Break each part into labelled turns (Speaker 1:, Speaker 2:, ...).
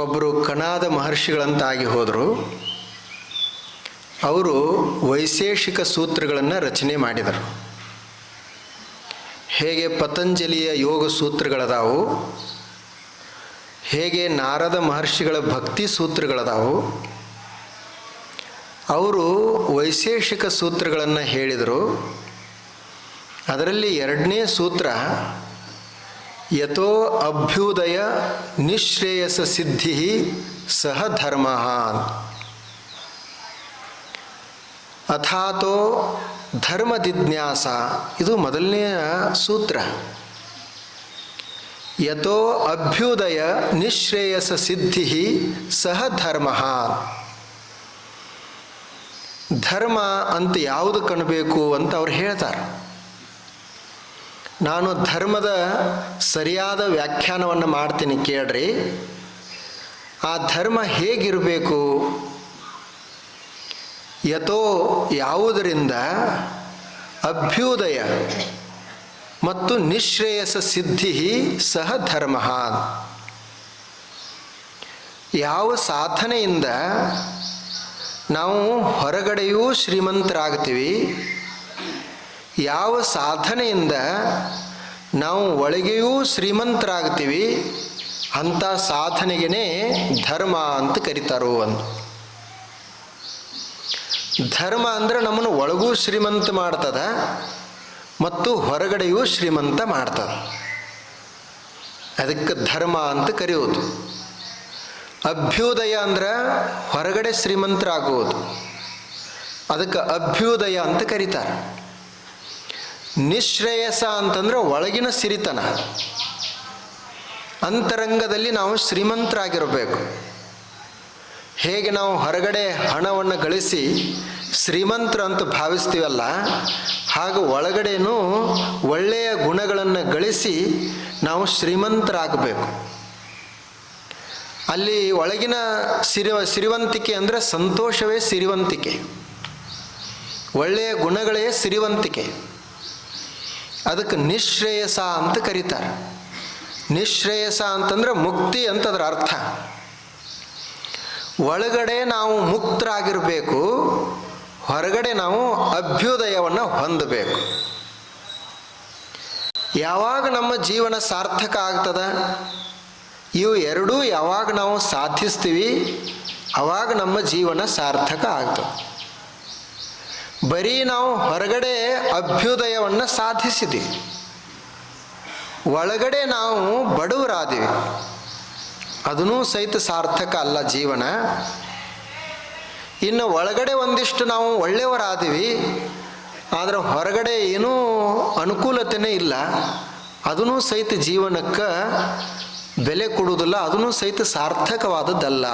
Speaker 1: ಒಬ್ಬರು ಕನಾದ ಮಹರ್ಷಿಗಳಂತಾಗಿ ಹೋದರು. ಅವರು ವೈಶೇಷಿಕ ಸೂತ್ರಗಳನ್ನು ರಚನೆ ಮಾಡಿದರು. ಹೇಗೆ ಪತಂಜಲಿಯ ಯೋಗ ಸೂತ್ರಗಳದಾವು, ಹೇಗೆ ನಾರದ ಮಹರ್ಷಿಗಳ ಭಕ್ತಿ ಸೂತ್ರಗಳದಾವು, ಅವರು ವೈಶೇಷಿಕ ಸೂತ್ರಗಳನ್ನು ಹೇಳಿದರು. ಅದರಲ್ಲಿ ಎರಡನೇ ಸೂತ್ರ ಯಥೋ ಅಭ್ಯುದಯ ನಿಶ್ರೇಯಸ ಸಿದ್ಧಿ ಸಹ ಧರ್ಮ ಅಥಾತೋ ಧರ್ಮ ಜಿಜ್ಞಾಸ. ಇದು ಮೊದಲನೆಯ ಸೂತ್ರ. ಯಥೋ ಅಭ್ಯುದಯ ನಿಶ್ರೇಯಸ ಸಿದ್ಧಿ ಸಹ ಧರ್ಮ. ಧರ್ಮ ಅಂತ ಯಾವುದು ಕಾಣಬೇಕು ಅಂತ ಅವ್ರು ಹೇಳ್ತಾರೆ. ನಾನು ಧರ್ಮದ ಸರಿಯಾದ ವ್ಯಾಖ್ಯಾನವನ್ನು ಮಾಡ್ತೀನಿ ಕೇಳ್ರಿ. ಆ ಧರ್ಮ ಹೇಗಿರಬೇಕು? ಯಥೋ ಯಾವುದರಿಂದ ಅಭ್ಯುದಯ ಮತ್ತು ನಿಶ್ರೇಯಸ ಸಿದ್ಧಿ ಸಹ ಧರ್ಮ. ಯಾವ ಸಾಧನೆಯಿಂದ ನಾವು ಹೊರಗಡೆಯೂ ಶ್ರೀಮಂತರಾಗ್ತೀವಿ, ಯಾವ ಸಾಧನೆಯಿಂದ ನಾವು ಒಳಗೆಯೂ ಶ್ರೀಮಂತರಾಗ್ತೀವಿ, ಅಂಥ ಸಾಧನೆಗೇ ಧರ್ಮ ಅಂತ ಕರೀತಾರೋ ಅಂತ. ಧರ್ಮ ಅಂದರೆ ನಮ್ಮನ್ನು ಒಳಗೂ ಶ್ರೀಮಂತ ಮಾಡ್ತದ ಮತ್ತು ಹೊರಗಡೆಯೂ ಶ್ರೀಮಂತ ಮಾಡ್ತದ. ಅದಕ್ಕೆ ಧರ್ಮ ಅಂತ ಕರೆಯೋದು. ಅಭ್ಯುದಯ ಅಂದ್ರೆ ಹೊರಗಡೆ ಶ್ರೀಮಂತರಾಗುವುದು, ಅದಕ್ಕೆ ಅಭ್ಯುದಯ ಅಂತ ಕರೀತಾರೆ. ನಿಶ್ರೇಯಸ ಅಂತಂದ್ರೆ ಒಳಗಿನ ಸಿರಿತನ, ಅಂತರಂಗದಲ್ಲಿ ನಾವು ಶ್ರೀಮಂತರಾಗಿರಬೇಕು. ಹೇಗೆ ನಾವು ಹೊರಗಡೆ ಹಣವನ್ನು ಗಳಿಸಿ ಶ್ರೀಮಂತರು ಅಂತ ಭಾವಿಸ್ತೀವಲ್ಲ, ಹಾಗೂ ಒಳಗಡೆನೂ ಒಳ್ಳೆಯ ಗುಣಗಳನ್ನು ಗಳಿಸಿ ನಾವು ಶ್ರೀಮಂತರಾಗಬೇಕು. ಅಲ್ಲಿ ಒಳಗಿನ ಸಿರಿವಂತಿಕೆ ಅಂದರೆ ಸಂತೋಷವೇ ಸಿರಿವಂತಿಕೆ, ಒಳ್ಳೆಯ ಗುಣಗಳೇ ಸಿರಿವಂತಿಕೆ. ಅದಕ್ಕೆ ನಿಶ್ರೇಯಸ ಅಂತ ಕರೀತಾರೆ. ನಿಶ್ರೇಯಸ ಅಂತಂದ್ರೆ ಮುಕ್ತಿ ಅಂತ ಅದರ ಅರ್ಥ. ಒಳಗಡೆ ನಾವು ಮುಕ್ತರಾಗಿರಬೇಕು, ಹೊರಗಡೆ ನಾವು ಅಭ್ಯುದಯವನ್ನು ಹೊಂದಬೇಕು. ಯಾವಾಗ ನಮ್ಮ ಜೀವನ ಸಾರ್ಥಕ ಆಗ್ತದ, ಇವು ಎರಡೂ ಯಾವಾಗ ನಾವು ಸಾಧಿಸ್ತೀವಿ ಆವಾಗ ನಮ್ಮ ಜೀವನ ಸಾರ್ಥಕ ಆಗ್ತದೆ. ಬರೀ ನಾವು ಹೊರಗಡೆ ಅಭ್ಯುದಯವನ್ನು ಸಾಧಿಸಿದ್ದೀವಿ, ಒಳಗಡೆ ನಾವು ಬಡವರಾದೀವಿ, ಅದನ್ನೂ ಸಹಿತ ಸಾರ್ಥಕ ಅಲ್ಲ ಜೀವನ. ಇನ್ನು ಒಳಗಡೆ ಒಂದಿಷ್ಟು ನಾವು ಒಳ್ಳೆಯವರಾದೀವಿ, ಆದರೆ ಹೊರಗಡೆ ಏನೂ ಅನುಕೂಲತೆಯೇ ಇಲ್ಲ, ಅದನ್ನೂ ಸಹಿತ ಜೀವನಕ್ಕೆ ಬೆಲೆ ಕೊಡುವುದಿಲ್ಲ, ಅದನ್ನೂ ಸಹಿತ ಸಾರ್ಥಕವಾದದ್ದಲ್ಲ.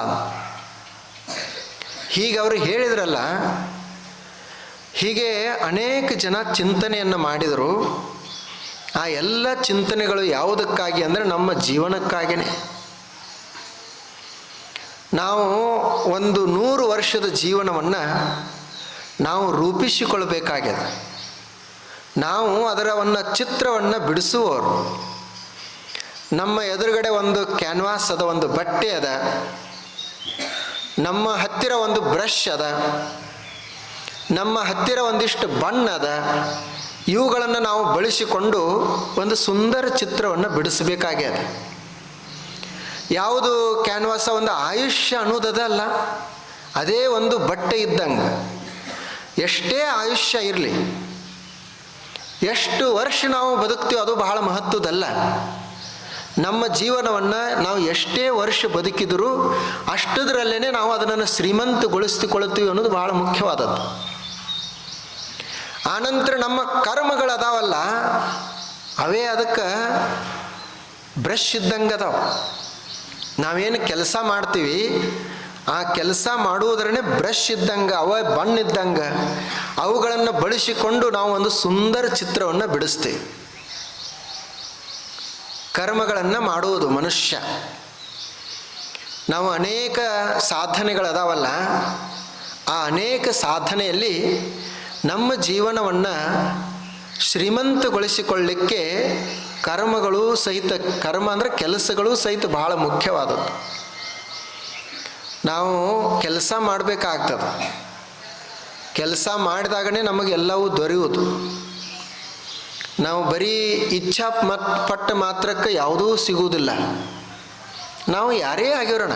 Speaker 1: ಹೀಗೆ ಅವರು ಹೇಳಿದ್ರಲ್ಲ, ಹೀಗೆ ಅನೇಕ ಜನ ಚಿಂತನೆಯನ್ನು ಮಾಡಿದರು. ಆ ಎಲ್ಲ ಚಿಂತನೆಗಳು ಯಾವುದಕ್ಕಾಗಿ ಅಂದರೆ ನಮ್ಮ ಜೀವನಕ್ಕಾಗಿಯೇ. ನಾವು ಒಂದು 100 ವರ್ಷದ ಜೀವನವನ್ನು ನಾವು ರೂಪಿಸಿಕೊಳ್ಬೇಕಾಗ್ಯದ. ನಾವು ಅದರವನ್ನು ಚಿತ್ರವನ್ನು ಬಿಡಿಸುವವರು. ನಮ್ಮ ಎದುರುಗಡೆ ಒಂದು ಕ್ಯಾನ್ವಾಸ್ ಅದ, ಒಂದು ಬಟ್ಟೆ ಅದ, ನಮ್ಮ ಹತ್ತಿರ ಒಂದು ಬ್ರಷ್ ಅದ, ನಮ್ಮ ಹತ್ತಿರ ಒಂದಿಷ್ಟು ಬಣ್ಣ ಅದ. ಇವುಗಳನ್ನು ನಾವು ಬಳಸಿಕೊಂಡು ಒಂದು ಸುಂದರ ಚಿತ್ರವನ್ನು ಬಿಡಿಸಬೇಕಾಗ್ಯದ. ಯಾವುದು ಕ್ಯಾನ್ವಾಸ ಒಂದು ಆಯುಷ್ಯ ಅನ್ನೋದಲ್ಲ, ಅದೇ ಒಂದು ಬಟ್ಟೆ ಇದ್ದಂಗೆ. ಎಷ್ಟೇ ಆಯುಷ್ಯ ಇರಲಿ, ಎಷ್ಟು ವರ್ಷ ನಾವು ಬದುಕ್ತೀವಿ ಅದು ಬಹಳ ಮಹತ್ವದಲ್ಲ. ನಮ್ಮ ಜೀವನವನ್ನು ನಾವು ಎಷ್ಟೇ ವರ್ಷ ಬದುಕಿದರೂ ಅಷ್ಟದರಲ್ಲೇ ನಾವು ಅದನ್ನು ಶ್ರೀಮಂತಗೊಳಿಸಿಕೊಳ್ತೀವಿ ಅನ್ನೋದು ಬಹಳ ಮುಖ್ಯವಾದದ್ದು. ಆನಂತರ ನಮ್ಮ ಕರ್ಮಗಳದಾವಲ್ಲ, ಅವೇ ಅದಕ್ಕೆ ಬ್ರಷ್ ಇದ್ದಂಗೆ ಅದಾವ. ನಾವೇನು ಕೆಲಸ ಮಾಡ್ತೀವಿ ಆ ಕೆಲಸ ಮಾಡುವುದರೇ ಬ್ರಷ್ ಇದ್ದಂಗೆ, ಅವ ಬಣ್ಣ ಇದ್ದಂಗೆ. ಅವುಗಳನ್ನು ಬಳಸಿಕೊಂಡು ನಾವು ಒಂದು ಸುಂದರ ಚಿತ್ರವನ್ನು ಬಿಡಿಸ್ತೀವಿ. ಕರ್ಮಗಳನ್ನು ಮಾಡುವುದು ಮನುಷ್ಯ. ನಾವು ಅನೇಕ ಸಾಧನೆಗಳದಾವಲ್ಲ, ಆ ಅನೇಕ ಸಾಧನೆಯಲ್ಲಿ ನಮ್ಮ ಜೀವನವನ್ನು ಶ್ರೀಮಂತಗೊಳಿಸಿಕೊಳ್ಳಲಿಕ್ಕೆ ಕರ್ಮಗಳು ಸಹಿತ, ಕರ್ಮ ಅಂದರೆ ಕೆಲಸಗಳು ಸಹಿತ ಬಹಳ ಮುಖ್ಯವಾದದ್ದು. ನಾವು ಕೆಲಸ ಮಾಡಬೇಕಾಗ್ತದೆ. ಕೆಲಸ ಮಾಡಿದಾಗನೇ ನಮಗೆಲ್ಲವೂ ದೊರೆಯುವುದು. ನಾವು ಬರೀ ಇಚ್ಛಾ ಪಟ್ಟ ಮಾತ್ರಕ್ಕೆ ಯಾವುದೂ ಸಿಗುವುದಿಲ್ಲ. ನಾವು ಯಾರೇ ಆಗಿರೋಣ,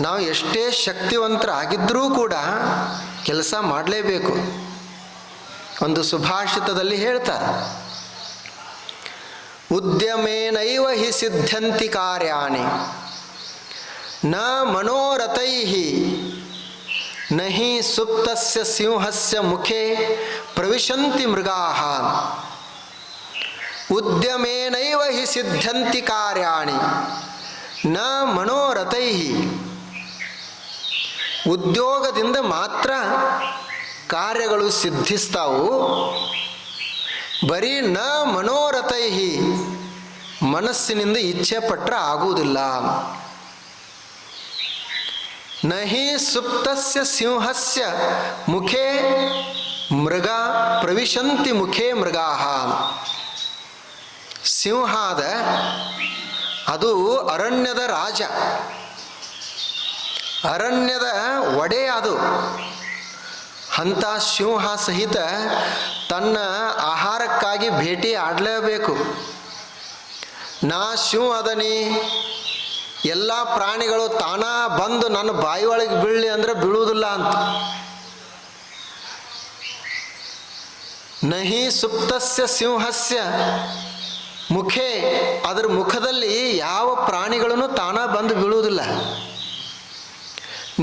Speaker 1: ನಾವು ಎಷ್ಟೇ ಶಕ್ತಿವಂತರಾಗಿದ್ದರೂ ಕೂಡ ಕೆಲಸ ಮಾಡಲೇಬೇಕು. ಒಂದು ಸುಭಾಷಿತದಲ್ಲಿ ಹೇಳ್ತಾರೆ, ಉದ್ಯಮೇನೈವ ಹಿ ಸಿದ್ಧಂತಿ ಕಾರ್ಯಾಣಿ ನ ಮನೋರಥೈ ನಹಿ ಸುಪ್ತಸ್ಯ ಸಿಂಹಸ್ಯ ಮುಖೇ ಪ್ರವಿಶಂತಿ ಮೃಗಾಃ. ಉದ್ಯಮೇನೈವ ಹಿ ಸಿದ್ಧಂತಿ ಕಾರ್ಯಾಣಿ ನ ಮನೋರಥೈ. ಉದ್ಯೋಗದಿಂದ ಮಾತ್ರ ಕಾರ್ಯಗಳು ಸಿದ್ಧಿಸ್ತಾವು, ಬರೀ ನ ಮನೋರಥೈ, ಮನಸ್ಸಿನಿಂದ ಇಚ್ಛೆ ಪಟ್ಟರೆ ಆಗುವುದಿಲ್ಲ. ನಹಿ ಸುಪ್ತಸ್ಯ ಸಿಂಹಸ್ಯ ಮುಖೇ ಮೃಗ ಪ್ರವಿಶಂತಿ ಮುಖೇ ಮೃಗಾಃ. ಸಿಂಹದ ಅದು ಅರಣ್ಯದ ರಾಜ, ಅರಣ್ಯದ ಒಡೆಯ. ಅದು ಅಂಥ ಸಿಂಹ ಸಹಿತ ತನ್ನ ಆಹಾರಕ್ಕಾಗಿ ಭೇಟಿ ಆಡಲೇಬೇಕು. ನಾ ಸಿಂಹ ಅದನಿ, ಎಲ್ಲ ಪ್ರಾಣಿಗಳು ತಾನ ಬಂದು ನನ್ನ ಬಾಯಿಯೊಳಗೆ ಬೀಳಲಿ ಅಂದರೆ ಬೀಳುವುದಿಲ್ಲ ಅಂತ. ನಹಿ ಸುಪ್ತಸ್ಯ ಸಿಂಹಸ್ಯ ಮುಖೇ, ಅದರ ಮುಖದಲ್ಲಿ ಯಾವ ಪ್ರಾಣಿಗಳನ್ನು ತಾನ ಬಂದು ಬೀಳುವುದಿಲ್ಲ.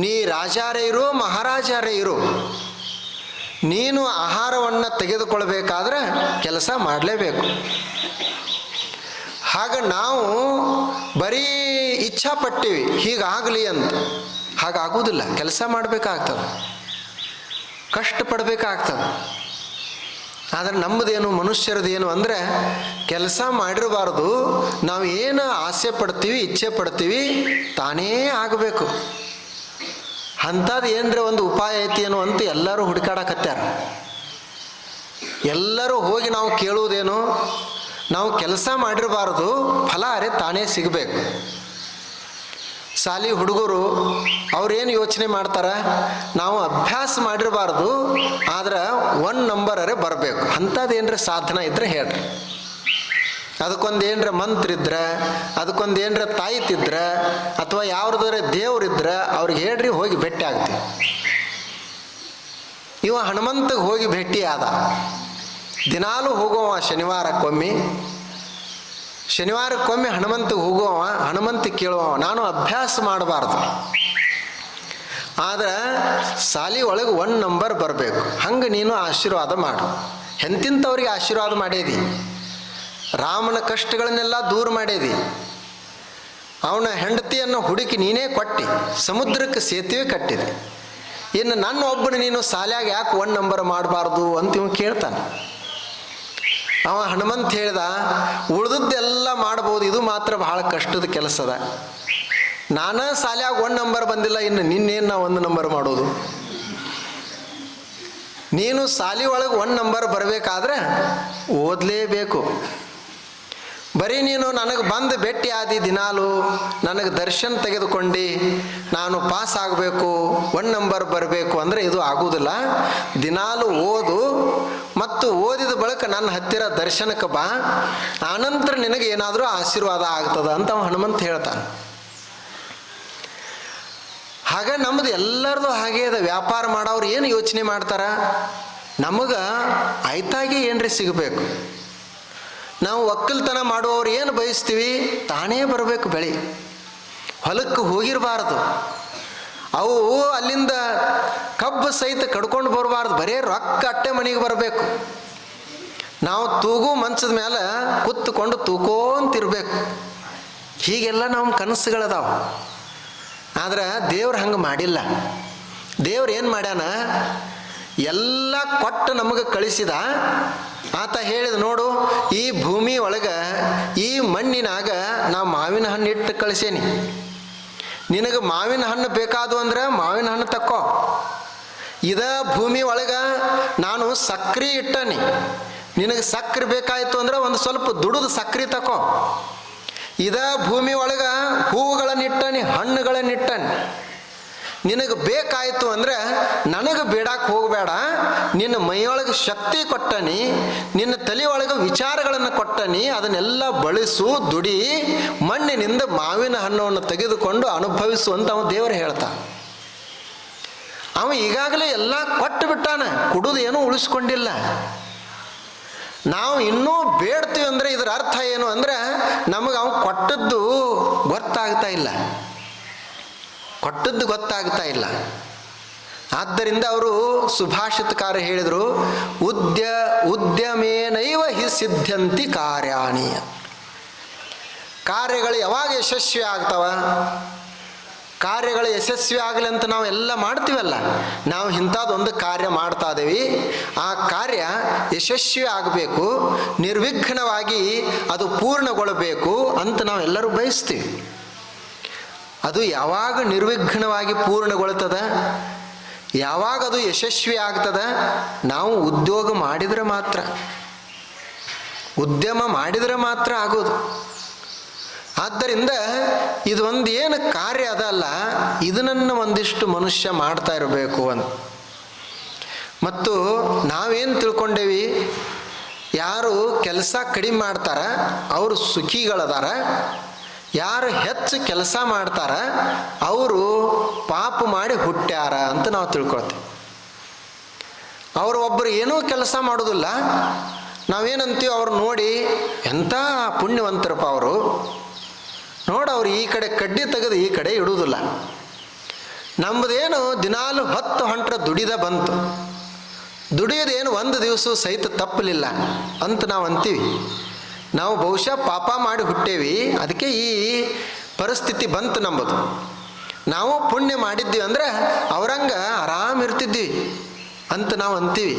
Speaker 1: ನೀ ರಾಜಾರೇ ಇರು, ಮಹಾರಾಜರೇ ಇರು, ನೀನು ಆಹಾರವನ್ನು ತೆಗೆದುಕೊಳ್ಬೇಕಾದ್ರೆ ಕೆಲಸ ಮಾಡಲೇಬೇಕು. ಹಾಗೆ ನಾವು ಬರೀ ಇಚ್ಛಾ ಪಟ್ಟಿವಿ ಹೀಗಾಗಲಿ ಅಂತ, ಹಾಗಾಗುವುದಿಲ್ಲ. ಕೆಲಸ ಮಾಡಬೇಕಾಗ್ತದೆ, ಕಷ್ಟಪಡಬೇಕಾಗ್ತದೆ. ಆದರೆ ನಮ್ಮದೇನು, ಮನುಷ್ಯರದೇನು ಅಂದರೆ ಕೆಲಸ ಮಾಡಿರಬಾರ್ದು. ನಾವು ಏನು ಆಸೆ ಪಡ್ತೀವಿ, ಇಚ್ಛೆ ಪಡ್ತೀವಿ, ತಾನೇ ಆಗಬೇಕು. ಅಂಥದ್ದು ಏನರ ಒಂದು ಉಪಾಯ ಐತಿ ಏನೋ ಅಂತ ಎಲ್ಲರೂ ಹುಡುಕಾಡಕತ್ಯಾರ. ಎಲ್ಲರೂ ಹೋಗಿ ನಾವು ಕೇಳುವುದೇನು, ನಾವು ಕೆಲಸ ಮಾಡಿರಬಾರ್ದು, ಫಲ ಅರೆ ತಾನೇ ಸಿಗಬೇಕು. ಶಾಲಿ ಹುಡುಗರು ಅವ್ರೇನು ಯೋಚನೆ ಮಾಡ್ತಾರೆ, ನಾವು ಅಭ್ಯಾಸ ಮಾಡಿರಬಾರ್ದು, ಆದ್ರೆ 1 ನಂಬರ್ ಅರೆ ಬರಬೇಕು. ಅಂಥದ್ದು ಏನರ ಸಾಧನ ಇದ್ರೆ ಹೇಳ್ರಿ. ಅದಕ್ಕೊಂದು ಏನರ ಮಂತ್ರ ಇದ್ರೆ, ಅದಕ್ಕೊಂದು ಏನರ ತಾಯಿತಿದ್ರೆ, ಅಥವಾ ಯಾವ್ದಾರ ದೇವ್ರಿದ್ರೆ ಅವ್ರಿಗೆ ಹೇಳ್ರಿ, ಹೋಗಿ ಭೇಟಿ ಆಗ್ತೀವಿ. ಇವ ಹನುಮಂತಗೆ ಹೋಗಿ ಭೇಟಿ ಆದ. ದಿನಾಲೂ ಹೋಗುವ ಶನಿವಾರಕ್ಕೊಮ್ಮೆ ಹನುಮಂತಗೆ ಹೋಗುವವ, ಹನುಮಂತ ಕೇಳುವ, ನಾನು ಅಭ್ಯಾಸ ಮಾಡಬಾರ್ದು, ಆದ್ರೆ ಸಾಲಿ ಒಳಗೆ 1 ನಂಬರ್ ಬರಬೇಕು. ಹಂಗೆ ನೀನು ಆಶೀರ್ವಾದ ಮಾಡು. ಎಂತಿಂಥವ್ರಿಗೆ ಆಶೀರ್ವಾದ ಮಾಡೇದಿ, ರಾಮನ ಕಷ್ಟಗಳನ್ನೆಲ್ಲ ದೂರ ಮಾಡೇದಿ, ಅವನ ಹೆಂಡತಿಯನ್ನು ಹುಡುಕಿ ನೀನೇ ಕೊಟ್ಟಿ, ಸಮುದ್ರಕ್ಕೆ ಸೇತುವೆ ಕಟ್ಟಿದೆ. ಇನ್ನು ನನ್ನ ಒಬ್ಬನು ನೀನು ಸಾಲ್ಯಾಗ ಯಾಕೆ 1 ನಂಬರ್ ಮಾಡಬಾರ್ದು ಅಂತ ಇವ ಕೇಳ್ತಾನೆ. ಅವ ಹನುಮಂತ ಹೇಳ್ದ, ಉಳಿದದ್ದೆಲ್ಲ ಮಾಡ್ಬೋದು, ಇದು ಮಾತ್ರ ಬಹಳ ಕಷ್ಟದ ಕೆಲಸದ. ನಾನು ಸಾಲ್ಯಾಗ 1 ನಂಬರ್ ಬಂದಿಲ್ಲ, ಇನ್ನು ನಿನ್ನೇನು ನಾ 1 ನಂಬರ್ ಮಾಡೋದು? ನೀನು ಸಾಲಿ ಒಳಗೆ 1 ನಂಬರ್ ಬರಬೇಕಾದ್ರೆ ಓದಲೇಬೇಕು. ಬರೀ ನೀನು ನನಗೆ ಬಂದು ಭೇಟಿ ಆದಿ, ದಿನಾಲು ನನಗೆ ದರ್ಶನ ತೆಗೆದುಕೊಂಡು ನಾನು ಪಾಸ್ ಆಗಬೇಕು, 1 ನಂಬರ್ ಬರಬೇಕು ಅಂದರೆ ಇದು ಆಗುವುದಿಲ್ಲ. ದಿನಾಲು ಓದು, ಮತ್ತು ಓದಿದ ಬಳಿಕ ನನ್ನ ಹತ್ತಿರ ದರ್ಶನಕ್ಕೆ ಬಾ, ಆನಂತರ ನಿನಗೆ ಏನಾದರೂ ಆಶೀರ್ವಾದ ಆಗ್ತದ ಅಂತ ಹನುಮಂತ ಹೇಳ್ತಾನೆ. ಹಾಗೆ ನಮ್ಮದು ಎಲ್ಲರದು ಹಾಗೆ ಅದ. ವ್ಯಾಪಾರ ಮಾಡೋರು ಏನು ಯೋಚನೆ ಮಾಡ್ತಾರ, ನಮಗೆ ಆಯ್ತಾಗಿ ಏನ್ರಿ ಸಿಗಬೇಕು. ನಾವು ಒಕ್ಕಲ್ತನ ಮಾಡುವವ್ರು ಏನು ಬಯಸ್ತೀವಿ, ತಾನೇ ಬರಬೇಕು ಬೆಳೆ. ಹೊಲಕ್ಕೆ ಹೋಗಿರಬಾರ್ದು, ಅವು ಅಲ್ಲಿಂದ ಕಬ್ಬು ಸಹಿತ ಕಡ್ಕೊಂಡು ಬರಬಾರ್ದು, ಬರೇ ರೊಕ್ಕ ಅಟ್ಟೆ ಮನೆಗೆ ಬರಬೇಕು. ನಾವು ತೂಗು ಮಂಚದ ಮೇಲೆ ಕುತ್ತುಕೊಂಡು ತೂಕೋಂತಿರ್ಬೇಕು. ಹೀಗೆಲ್ಲ ನಮ್ಮ ಕನಸುಗಳದಾವ. ಆದ್ರೆ ದೇವ್ರು ಹಂಗೆ ಮಾಡಿಲ್ಲ. ದೇವ್ರು ಏನು ಮಾಡ್ಯಾನ, ಎಲ್ಲ ಕೊಟ್ಟು ನಮಗೆ ಕಳಿಸಿದ. ಆತ ಹೇಳಿದ, ನೋಡು ಈ ಭೂಮಿ ಒಳಗೆ ಈ ಮಣ್ಣಿನಾಗ ನಾ ಮಾವಿನ ಹಣ್ಣು ಇಟ್ಟು ಕಳಿಸೇನಿ. ನಿನಗೆ ಮಾವಿನ ಹಣ್ಣು ಬೇಕಾದು ಅಂದ್ರೆ ಮಾವಿನ ಹಣ್ಣು ತಕ್ಕೋ. ಇದ ಭೂಮಿ ಒಳಗೆ ನಾನು ಸಕ್ರೆ ಇಟ್ಟನಿ, ನಿನಗೆ ಸಕ್ರೆ ಬೇಕಾಯಿತು ಅಂದ್ರೆ ಒಂದು ಸ್ವಲ್ಪ ದುಡಿದು ಸಕ್ರೆ ತಕೋ. ಇದ ಭೂಮಿ ಒಳಗೆ ಹೂವುಗಳನ್ನಿಟ್ಟನಿ, ಹಣ್ಣುಗಳನ್ನಿಟ್ಟನಿ. ನಿನಗೆ ಬೇಕಾಯಿತು ಅಂದರೆ ನನಗೆ ಬೇಡಕ್ಕೆ ಹೋಗಬೇಡ, ನಿನ್ನ ಮೈಯೊಳಗೆ ಶಕ್ತಿ ಕೊಟ್ಟನಿ, ನಿನ್ನ ತಲೆಯೊಳಗೆ ವಿಚಾರಗಳನ್ನು ಕೊಟ್ಟನಿ, ಅದನ್ನೆಲ್ಲ ಬಳಸು, ದುಡಿ, ಮಣ್ಣಿನಿಂದ ಮಾವಿನ ಹಣ್ಣನ್ನು ತೆಗೆದುಕೊಂಡು ಅನುಭವಿಸು ಅಂತ ಅವ ದೇವರು ಹೇಳ್ತಾ. ಅವ ಈಗಾಗಲೇ ಎಲ್ಲ ಕೊಟ್ಟು ಬಿಟ್ಟಾನ, ಕುಡುದು ಏನೂ ಉಳಿಸ್ಕೊಂಡಿಲ್ಲ. ನಾವು ಇನ್ನೂ ಬೇಡ್ತೀವಿ ಅಂದರೆ ಇದರ ಅರ್ಥ ಏನು ಅಂದರೆ ನಮಗೆ ಅವ ಕೊಟ್ಟದ್ದು ಗೊತ್ತಾಗ್ತಾ ಇಲ್ಲ, ಕೊಟ್ಟದ್ದು ಗೊತ್ತಾಗ್ತಾ ಇಲ್ಲ. ಆದ್ದರಿಂದ ಅವರು ಸುಭಾಷಿತಕಾರ ಹೇಳಿದರು, ಉದ್ಯಮೇನೈವ ಹಿ ಸಿದ್ಧಂತಿ ಕಾರ್ಯಾಣಿ. ಕಾರ್ಯಗಳು ಯಾವಾಗ ಯಶಸ್ವಿ ಆಗ್ತಾವ? ಕಾರ್ಯಗಳು ಯಶಸ್ವಿ ಆಗಲಿ ಅಂತ ನಾವು ಎಲ್ಲ ಮಾಡ್ತೀವಲ್ಲ, ನಾವು ಇಂಥದ್ದೊಂದು ಕಾರ್ಯ ಮಾಡ್ತಾ ಇದ್ದೀವಿ, ಆ ಕಾರ್ಯ ಯಶಸ್ವಿ ಆಗಬೇಕು, ನಿರ್ವಿಘ್ನವಾಗಿ ಅದು ಪೂರ್ಣಗೊಳ್ಳಬೇಕು ಅಂತ ನಾವೆಲ್ಲರೂ ಬಯಸ್ತೀವಿ. ಅದು ಯಾವಾಗ ನಿರ್ವಿಘ್ನವಾಗಿ ಪೂರ್ಣಗೊಳ್ತದ, ಯಾವಾಗ ಅದು ಯಶಸ್ವಿ ಆಗ್ತದ? ನಾವು ಉದ್ಯೋಗ ಮಾಡಿದರೆ ಮಾತ್ರ, ಉದ್ಯಮ ಮಾಡಿದರೆ ಮಾತ್ರ ಆಗೋದು. ಆದ್ದರಿಂದ ಇದೊಂದು ಏನು ಕಾರ್ಯ ಅದಲ್ಲ, ಇದನ್ನು ಒಂದಿಷ್ಟು ಮನುಷ್ಯ ಮಾಡ್ತಾ ಇರಬೇಕು ಅಂತ. ಮತ್ತು ನಾವೇನು ತಿಳ್ಕೊಂಡೇವಿ, ಯಾರು ಕೆಲಸ ಕಡಿಮೆ ಮಾಡ್ತಾರ ಅವರು ಸುಖಿಗಳದಾರ, ಯಾರು ಹೆಚ್ಚು ಕೆಲಸ ಮಾಡ್ತಾರ ಅವರು ಪಾಪ ಮಾಡಿ ಹುಟ್ಟ್ಯಾರ ಅಂತ ನಾವು ತಿಳ್ಕೊಳ್ತೀವಿ. ಅವರು ಒಬ್ಬರು ಏನೂ ಕೆಲಸ ಮಾಡೋದಿಲ್ಲ, ನಾವೇನಂತೀವಿ ಅವ್ರು ನೋಡಿ ಎಂಥ ಪುಣ್ಯವಂತರಪ್ಪ ಅವರು, ನೋಡು ಅವ್ರು ಈ ಕಡೆ ಕಡ್ಡಿ ತೆಗೆದು ಈ ಕಡೆ ಇಡುವುದಿಲ್ಲ. ನಮ್ಮದೇನು ದಿನಾಲು 10 ಹೊಂಟ್ರೆ ದುಡಿದ ಬಂತು, ದುಡಿಯೋದೇನು ಒಂದು ದಿವಸ ಸಹಿತ ತಪ್ಪಲಿಲ್ಲ ಅಂತ ನಾವು ಅಂತೀವಿ. ನಾವು ಬಹುಶಃ ಪಾಪ ಮಾಡಿ ಹುಟ್ಟೇವಿ, ಅದಕ್ಕೆ ಈ ಪರಿಸ್ಥಿತಿ ಬಂತು ನಮ್ಮದು. ನಾವು ಪುಣ್ಯ ಮಾಡಿದ್ದೀವಿ ಅಂದರೆ ಅವರಂಗ ಆರಾಮ್ ಇರ್ತಿದ್ವಿ ಅಂತ ನಾವು ಅಂತೀವಿ.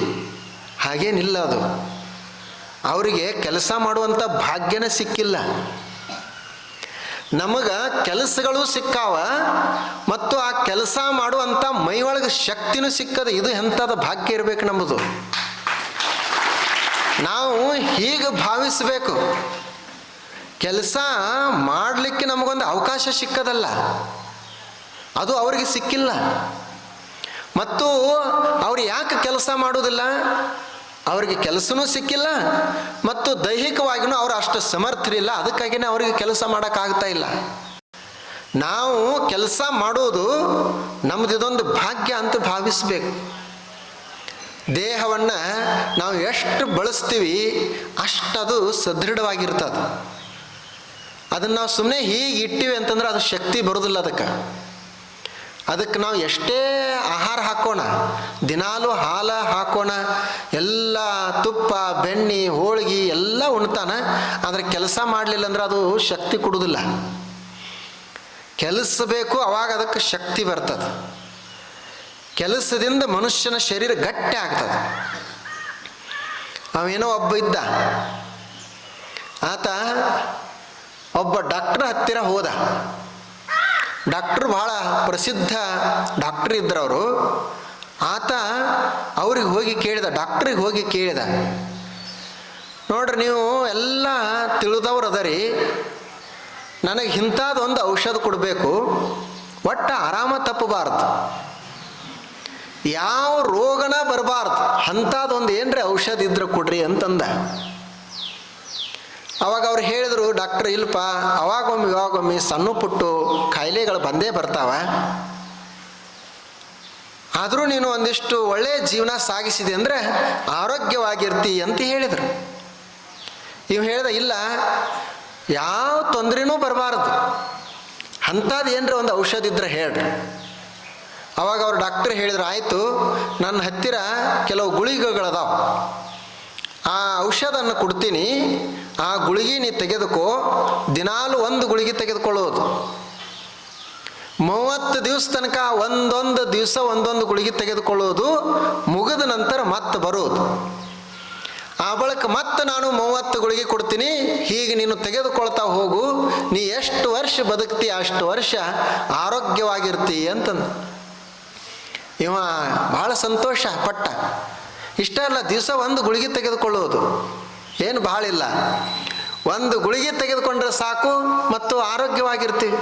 Speaker 1: ಹಾಗೇನಿಲ್ಲ, ಅದು ಅವರಿಗೆ ಕೆಲಸ ಮಾಡುವಂಥ ಭಾಗ್ಯನೇ ಸಿಕ್ಕಿಲ್ಲ. ನಮಗೆ ಕೆಲಸಗಳು ಸಿಕ್ಕಾವ ಮತ್ತು ಆ ಕೆಲಸ ಮಾಡುವಂಥ ಮೈಯೊಳಗೆ ಶಕ್ತಿನೂ ಸಿಕ್ಕದ. ಇದು ಎಂಥದ ಭಾಗ್ಯ ಇರಬೇಕು ನಮ್ಮದು. ನಾವು ಹೀಗೆ ಭಾವಿಸಬೇಕು, ಕೆಲಸ ಮಾಡಲಿಕ್ಕೆ ನಮಗೊಂದು ಅವಕಾಶ ಸಿಕ್ಕದಲ್ಲ, ಅದು ಅವರಿಗೆ ಸಿಕ್ಕಿಲ್ಲ. ಮತ್ತು ಅವ್ರು ಯಾಕೆ ಕೆಲಸ ಮಾಡೋದಿಲ್ಲ? ಅವರಿಗೆ ಕೆಲಸನೂ ಸಿಕ್ಕಿಲ್ಲ ಮತ್ತು ದೈಹಿಕವಾಗಿಯೂ ಅವರು ಅಷ್ಟು ಸಮರ್ಥರಿಲ್ಲ, ಅದಕ್ಕಾಗಿಯೇ ಅವರಿಗೆ ಕೆಲಸ ಮಾಡೋಕ್ಕಾಗ್ತಾ ಇಲ್ಲ. ನಾವು ಕೆಲಸ ಮಾಡೋದು ನಮ್ಮದು ಇದೊಂದು ಭಾಗ್ಯ ಅಂತ ಭಾವಿಸಬೇಕು. ದೇಹವನ್ನು ನಾವು ಎಷ್ಟು ಬಳಸ್ತೀವಿ ಅಷ್ಟದು ಸದೃಢವಾಗಿರ್ತದೆ. ಅದನ್ನು ನಾವು ಸುಮ್ಮನೆ ಹೀಗೆ ಇಟ್ಟಿವಿ ಅಂತಂದ್ರೆ ಅದು ಶಕ್ತಿ ಬರೋದಿಲ್ಲ. ಅದಕ್ಕೆ ನಾವು ಎಷ್ಟೇ ಆಹಾರ ಹಾಕೋಣ, ದಿನಾಲೂ ಹಾಲು ಹಾಕೋಣ, ಎಲ್ಲ ತುಪ್ಪ ಬೆಣ್ಣೆ ಹೋಳಿಗೆ ಎಲ್ಲ ಉಣ್ತಾನ, ಆದರೆ ಕೆಲಸ ಮಾಡಲಿಲ್ಲ ಅಂದ್ರೆ ಅದು ಶಕ್ತಿ ಕೊಡೋದಿಲ್ಲ. ಕೆಲಸ ಬೇಕು, ಅವಾಗ ಅದಕ್ಕೆ ಶಕ್ತಿ ಬರ್ತದೆ. ಕೆಲಸದಿಂದ ಮನುಷ್ಯನ ಶರೀರ ಗಟ್ಟಿ ಆಗ್ತದೆ. ಅವೇನೋ ಒಬ್ಬ ಇದ್ದ, ಆತ ಒಬ್ಬ ಡಾಕ್ಟ್ರ್ ಹತ್ತಿರ ಹೋದ. ಡಾಕ್ಟ್ರು ಭಾಳ ಪ್ರಸಿದ್ಧ ಡಾಕ್ಟ್ರ್ ಇದ್ರು ಅವರು. ಆತ ಅವ್ರಿಗೆ ಹೋಗಿ ಕೇಳಿದ, ಡಾಕ್ಟ್ರಿಗೆ ಹೋಗಿ ಕೇಳಿದ, ನೋಡ್ರಿ ನೀವು ಎಲ್ಲ ತಿಳಿದವ್ರು ಅದರಿ, ನನಗೆ ಇಂಥದ್ದೊಂದು ಔಷಧ ಕೊಡಬೇಕು, ಒಟ್ಟು ಆರಾಮ ತಪ್ಪಬಾರ್ದು, ಯಾವ ರೋಗನ ಬರಬಾರ್ದು, ಅಂಥದ್ದೊಂದು ಏನ್ರಿ ಔಷಧ ಇದ್ರೆ ಕೊಡ್ರಿ ಅಂತಂದ. ಅವಾಗ ಅವ್ರು ಹೇಳಿದರು, ಡಾಕ್ಟ್ರ್ ಇಲ್ಲಪ್ಪ, ಅವಾಗೊಮ್ಮೆ ಇವಾಗೊಮ್ಮೆ ಸಣ್ಣ ಪುಟ್ಟು ಕಾಯಿಲೆಗಳು ಬಂದೇ ಬರ್ತಾವ, ಆದರೂ ನೀನು ಒಂದಿಷ್ಟು ಒಳ್ಳೆಯ ಜೀವನ ಸಾಗಿಸಿದೆ ಅಂದರೆ ಆರೋಗ್ಯವಾಗಿರ್ತಿ ಅಂತ ಹೇಳಿದರು. ಇವು ಹೇಳ್ದ, ಇಲ್ಲ ಯಾವ ತೊಂದರೆನೂ ಬರಬಾರ್ದು, ಅಂಥದ್ದು ಏನರ ಒಂದು ಔಷಧ ಇದ್ರೆ ಹೇಳ್ರಿ. ಅವಾಗ ಅವ್ರು ಡಾಕ್ಟ್ರ್ ಹೇಳಿದ್ರು, ಆಯಿತು, ನನ್ನ ಹತ್ತಿರ ಕೆಲವು ಗುಳಿಗೆಗಳದಾವ, ಆ ಔಷಧನ ಕೊಡ್ತೀನಿ, ಆ ಗುಳಿಗೆ ನೀ ತೆಗೆದುಕೋ, ದಿನಾಲು ಒಂದು ಗುಳಿಗೆ ತೆಗೆದುಕೊಳ್ಳೋದು, 30 ದಿವಸ ತನಕ ಒಂದೊಂದು ದಿವಸ ಒಂದೊಂದು ಗುಳಿಗೆ ತೆಗೆದುಕೊಳ್ಳೋದು, ಮುಗಿದ ನಂತರ ಮತ್ತೆ ಬರೋದು. ಆ ಬಳಿಕ ಮತ್ತೆ ನಾನು 30 ಗುಳಿಗೆ ಕೊಡ್ತೀನಿ, ಹೀಗೆ ನೀನು ತೆಗೆದುಕೊಳ್ತಾ ಹೋಗು, ನೀ ಎಷ್ಟು ವರ್ಷ ಬದುಕ್ತಿ ಅಷ್ಟು ವರ್ಷ ಆರೋಗ್ಯವಾಗಿರ್ತಿ ಅಂತಂದು. ಇವ ಭಾಳ ಸಂತೋಷ ಪಟ್ಟ. ಇಷ್ಟ ಅಲ್ಲ, ದಿವಸ ಒಂದು ಗುಳಿಗೆ ತೆಗೆದುಕೊಳ್ಳೋದು ಏನು ಭಾಳ ಇಲ್ಲ, ಒಂದು ಗುಳಿಗೆ ತೆಗೆದುಕೊಂಡ್ರೆ ಸಾಕು ಮತ್ತು ಆರೋಗ್ಯವಾಗಿರ್ತೀವಿ.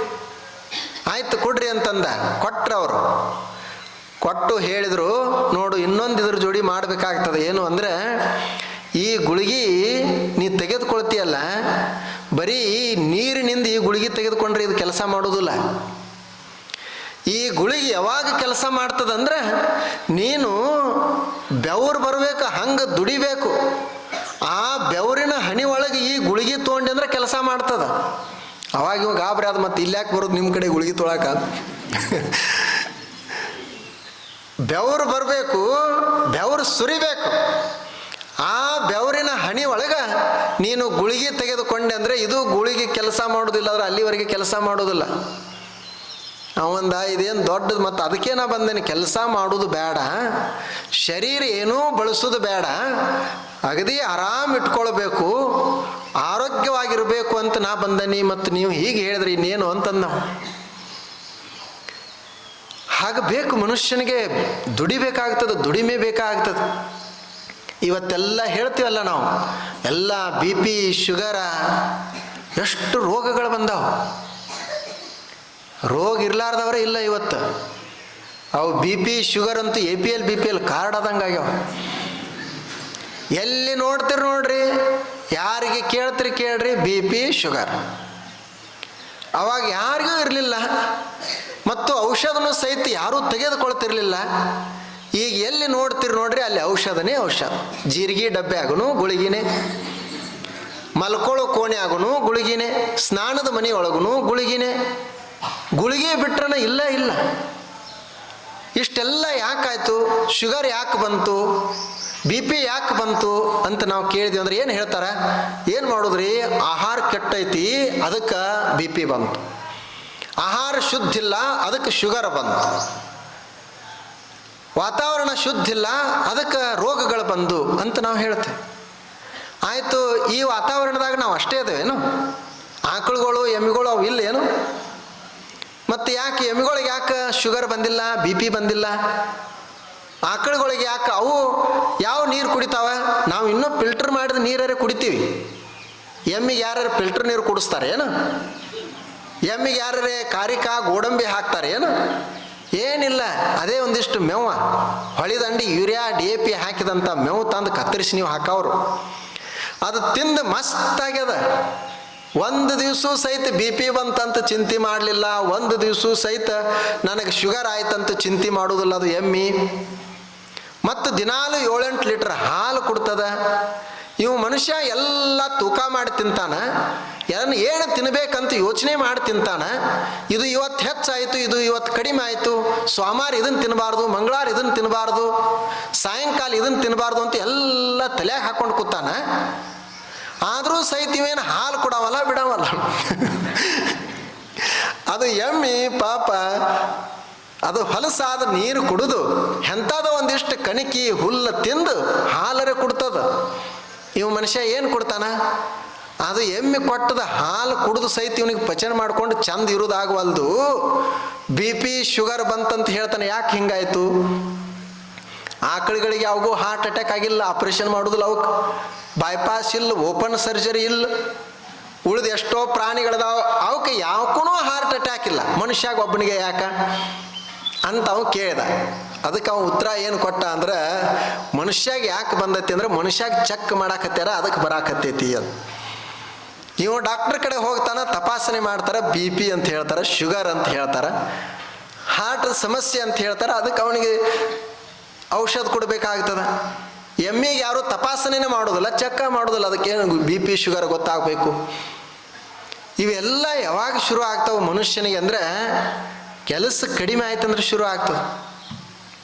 Speaker 1: ಆಯ್ತು ಕೊಡ್ರಿ ಅಂತಂದ. ಕೊಟ್ರವರು. ಕೊಟ್ಟು ಹೇಳಿದರು, ನೋಡು ಇನ್ನೊಂದು ಇದ್ರ ಜೋಡಿ ಮಾಡಬೇಕಾಗ್ತದೆ. ಏನು ಅಂದರೆ, ಈ ಗುಳಿಗೆ ನೀ ತೆಗೆದುಕೊಳ್ತೀಯಲ್ಲ, ಬರೀ ನೀರಿನಿಂದ ಈ ಗುಳಿಗೆ ತೆಗೆದುಕೊಂಡ್ರೆ ಇದು ಕೆಲಸ ಮಾಡೋದಿಲ್ಲ. ಈ ಗುಳಿಗೆ ಯಾವಾಗ ಕೆಲಸ ಮಾಡ್ತದಂದ್ರೆ, ನೀನು ಬೆವರು ಬರಬೇಕು, ಹಂಗೆ ದುಡಿಬೇಕು. ಆ ಬೆವರಿನ ಹನಿ ಒಳಗೆ ಈ ಗುಳಿಗೆ ತೊಗೊಂಡು ಅಂದ್ರೆ ಕೆಲಸ ಮಾಡ್ತದ. ಅವಾಗ ಇವಾಗ ಗಾಬರಿ ಆದ, ಮತ್ತೆ ಇಲ್ಯಾಕೆ ಬರೋದು ನಿಮ್ಮ ಕಡೆ ಗುಳಿಗೆ ತೊಳಕ? ಬೆವರು ಬರಬೇಕು, ಬೆವರು ಸುರಿಬೇಕು. ಆ ಬೆವರಿನ ಹನಿ ಒಳಗೆ ನೀನು ಗುಳಿಗೆ ತೆಗೆದುಕೊಂಡೆ ಅಂದರೆ ಇದು ಗುಳಿಗೆ ಕೆಲಸ ಮಾಡೋದಿಲ್ಲ, ಅಂದ್ರೆ ಅಲ್ಲಿವರೆಗೆ ಕೆಲಸ ಮಾಡೋದಿಲ್ಲ. ಅವಂದ ಇದೇನು ದೊಡ್ಡದು, ಮತ್ತು ಅದಕ್ಕೆ ನಾ ಬಂದೇನೆ. ಕೆಲಸ ಮಾಡೋದು ಬೇಡ, ಶರೀರ ಏನೂ ಬಳಸೋದು ಬೇಡ, ಅಗದಿ ಆರಾಮ್ ಇಟ್ಕೊಳ್ಬೇಕು, ಆರೋಗ್ಯವಾಗಿರಬೇಕು ಅಂತ ನಾ ಬಂದನಿ. ಮತ್ತು ನೀವು ಹೀಗೆ ಹೇಳಿದ್ರಿ ಇನ್ನೇನು ಅಂತಂದು ನಾವು ಹಾಗೆ ಬೇಕು. ಮನುಷ್ಯನಿಗೆ ದುಡಿಬೇಕಾಗ್ತದೆ, ದುಡಿಮೆ ಬೇಕಾಗ್ತದೆ. ಇವತ್ತೆಲ್ಲ ಹೇಳ್ತೀವಲ್ಲ ನಾವು, ಎಲ್ಲ BP ಶುಗರ, ಎಷ್ಟು ರೋಗಗಳು ಬಂದಾವ. ರೋಗ ಇರಲಾರ್ದವರೇ ಇಲ್ಲ ಇವತ್ತು. ಅವು BP ಶುಗರ್ ಅಂತೂ APL BPL ಕಾರ್ಡ್ ಆದಂಗೆ ಆಗ್ಯಾವ. ಎಲ್ಲಿ ನೋಡ್ತೀರಿ ನೋಡ್ರಿ, ಯಾರಿಗೆ ಕೇಳ್ತೀರಿ ಕೇಳ್ರಿ, BP ಶುಗರ್. ಅವಾಗ ಯಾರಿಗೂ ಇರಲಿಲ್ಲ, ಮತ್ತು ಔಷಧನೂ ಸಹಿತ ಯಾರೂ ತೆಗೆದುಕೊಳ್ತಿರ್ಲಿಲ್ಲ. ಈಗ ಎಲ್ಲಿ ನೋಡ್ತೀರಿ ನೋಡ್ರಿ, ಅಲ್ಲಿ ಔಷಧನೇ ಔಷಧ. ಜೀರಿಗೆ ಡಬ್ಬೆ ಆಗುನು ಗುಳಿಗಿನೇ, ಮಲ್ಕೊಳ್ಳೋ ಕೋಣೆ ಆಗುನು ಗುಳಿಗಿನೇ, ಸ್ನಾನದ ಮನೆ ಒಳಗುನು ಗುಳಿಗಿನೇ. ಗುಳಿಗೆ ಬಿಟ್ರನ ಇಲ್ಲ ಇಲ್ಲ. ಇಷ್ಟೆಲ್ಲ ಯಾಕಾಯ್ತು? ಶುಗರ್ ಯಾಕೆ ಬಂತು, BP ಯಾಕೆ ಬಂತು ಅಂತ ನಾವು ಕೇಳಿದ್ವಿ ಅಂದ್ರೆ ಏನು ಹೇಳ್ತಾರೆ? ಏನು ಮಾಡೋದ್ರಿ, ಆಹಾರ ಕೆಟ್ಟೈತಿ ಅದಕ್ಕೆ BP ಬಂತು, ಆಹಾರ ಶುದ್ಧ ಇಲ್ಲ ಅದಕ್ಕೆ ಶುಗರ್ ಬಂತು, ವಾತಾವರಣ ಶುದ್ಧ ಇಲ್ಲ ಅದಕ್ಕೆ ರೋಗಗಳು ಬಂದು ಅಂತ ನಾವು ಹೇಳ್ತೇವೆ. ಆಯಿತು, ಈ ವಾತಾವರಣದಾಗ ನಾವು ಅಷ್ಟೇ ಅದೇವೇನು? ಆಕಳುಗಳು ಎಮ್ಮಿಗಳು ಅವು ಇಲ್ಲ ಏನು? ಮತ್ತು ಯಾಕೆ ಎಮ್ಮಿಗಳಿಗೆ ಯಾಕೆ ಶುಗರ್ ಬಂದಿಲ್ಲ, BP ಬಂದಿಲ್ಲ? ಆಕಳುಗಳಿಗೆ ಯಾಕೆ? ಅವು ಯಾವ ನೀರು ಕುಡಿತಾವ? ನಾವು ಇನ್ನೂ ಫಿಲ್ಟರ್ ಮಾಡಿದ ನೀರೇ ಕುಡಿತೀವಿ. ಎಮ್ಮಿಗೆ ಯಾರ್ಯಾರು ಫಿಲ್ಟರ್ ನೀರು ಕುಡಿಸ್ತಾರೆ ಏನು? ಎಮ್ಮಿಗೆ ಯಾರೇ ಕಾರಿಕಾ ಗೋಡಂಬಿ ಹಾಕ್ತಾರೆ ಏನು? ಏನಿಲ್ಲ. ಅದೇ ಒಂದಿಷ್ಟು ಮೇವ ಹೊಳಿದಂಡಿ ಯೂರಿಯಾ DAP ಹಾಕಿದಂಥ ಮೇವು ತಂದು ಕತ್ತರಿಸಿ ನೀವು ಹಾಕವ್ರು, ಅದು ತಿಂದು ಮಸ್ತಾಗ್ಯದ. ಒಂದು ದಿವಸ ಸಹಿತ BP ಬಂತಂತ ಚಿಂತೆ ಮಾಡಲಿಲ್ಲ, ಒಂದು ದಿವಸ ಸಹಿತ ನನಗೆ ಶುಗರ್ ಆಯ್ತಂತ ಚಿಂತೆ ಮಾಡೋದಿಲ್ಲ ಅದು ಎಮ್ಮಿ. ಮತ್ತು ದಿನಾಲು 7-8 ಲೀಟರ್ ಹಾಲು ಕೊಡ್ತದ. ಇವು ಮನುಷ್ಯ ಎಲ್ಲ ತೂಕ ಮಾಡಿ ತಿಂತಾನ, ಏನು ತಿನ್ಬೇಕಂತ ಯೋಚನೆ ಮಾಡಿ ತಿಂತಾನ. ಇದು ಇವತ್ತು ಹೆಚ್ಚಾಯಿತು, ಇದು ಇವತ್ತು ಕಡಿಮೆ ಆಯಿತು, ಸೋಮವಾರ ಇದನ್ನು ತಿನ್ನಬಾರ್ದು, ಮಂಗಳವಾರ ಇದನ್ನು ತಿನ್ನಬಾರ್ದು, ಸಾಯಂಕಾಲ ಇದನ್ನು ತಿನ್ನಬಾರ್ದು ಅಂತ ಎಲ್ಲ ತಲೆಯಾಗ ಹಾಕೊಂಡು ಕೂತಾನ. ಆದರೂ ಸಹಿತ ಇವೇನು ಹಾಲು ಕೊಡವಲ್ಲ ಬಿಡವಲ್ಲ. ಅದು ಎಮ್ಮಿ ಪಾಪ ಅದು ಹೊಲಸಾದ ನೀರು ಕುಡಿದು ಎಂಥದ ಒಂದಿಷ್ಟು ಕಣಕಿ ಹುಲ್ಲು ತಿಂದು ಹಾಲರೆ ಕೊಡ್ತದ. ಇವು ಮನುಷ್ಯ ಏನು ಕೊಡ್ತಾನ? ಅದು ಎಮ್ಮೆ ಕೊಟ್ಟದ ಹಾಲು ಕುಡಿದು ಸಹಿತ ಇವನಿಗೆ ಪಚನ ಮಾಡ್ಕೊಂಡು ಚಂದ ಇರೋದಾಗವಲ್ದು, BP ಶುಗರ್ ಬಂತಂತ ಹೇಳ್ತಾನೆ. ಯಾಕೆ ಹಿಂಗಾಯ್ತು? ಆಕಳುಗಳಿಗೆ ಯಾವಾಗೂ ಹಾರ್ಟ್ ಅಟ್ಯಾಕ್ ಆಗಿಲ್ಲ, ಆಪರೇಷನ್ ಮಾಡೋದಿಲ್ಲ, ಅವಕ್ಕೆ ಬೈಪಾಸ್ ಇಲ್ಲ, ಓಪನ್ ಸರ್ಜರಿ ಇಲ್ಲ. ಉಳಿದು ಎಷ್ಟೋ ಪ್ರಾಣಿಗಳದಾವ, ಅವಕ್ಕೆ ಯಾವಕ್ಕೂ ಹಾರ್ಟ್ ಅಟ್ಯಾಕ್ ಇಲ್ಲ, ಮನುಷ್ಯಾಗ ಒಬ್ಬನಿಗೆ ಯಾಕ ಅಂತ ಅವ ಕೇಳ್ದ. ಅದಕ್ಕೆ ಅವ ಉತ್ತರ ಏನು ಕೊಟ್ಟ ಅಂದ್ರೆ, ಮನುಷ್ಯಾಗ ಯಾಕೆ ಬಂದೈತಿ ಅಂದ್ರೆ ಮನುಷ್ಯಾಗ ಚೆಕ್ ಮಾಡಾಕತ್ಯಾರ, ಅದಕ್ಕೆ ಬರಾಕತ್ತೈತಿ ಅದು. ಇವ ಡಾಕ್ಟರ್ ಕಡೆ ಹೋಗ್ತಾನ, ತಪಾಸಣೆ ಮಾಡ್ತಾರೆ, BP ಅಂತ ಹೇಳ್ತಾರೆ, ಶುಗರ್ ಅಂತ ಹೇಳ್ತಾರೆ, ಹಾರ್ಟ್ ಸಮಸ್ಯೆ ಅಂತ ಹೇಳ್ತಾರೆ, ಅದಕ್ಕೆ ಅವನಿಗೆ ಔಷಧ ಕೊಡಬೇಕಾಗ್ತದ. ಎಮ್ಮಿಗೆ ಯಾರು ತಪಾಸಣೆನೇ ಮಾಡೋದಿಲ್ಲ, ಚೆಕ್ ಮಾಡೋದಿಲ್ಲ, ಅದಕ್ಕೇನು BP ಶುಗರ್ ಗೊತ್ತಾಗಬೇಕು. ಇವೆಲ್ಲ ಯಾವಾಗ ಶುರು ಆಗ್ತಾವೆ ಮನುಷ್ಯನಿಗೆ ಅಂದರೆ, ಕೆಲಸ ಕಡಿಮೆ ಆಯ್ತಂದ್ರೆ ಶುರು ಆಗ್ತದೆ.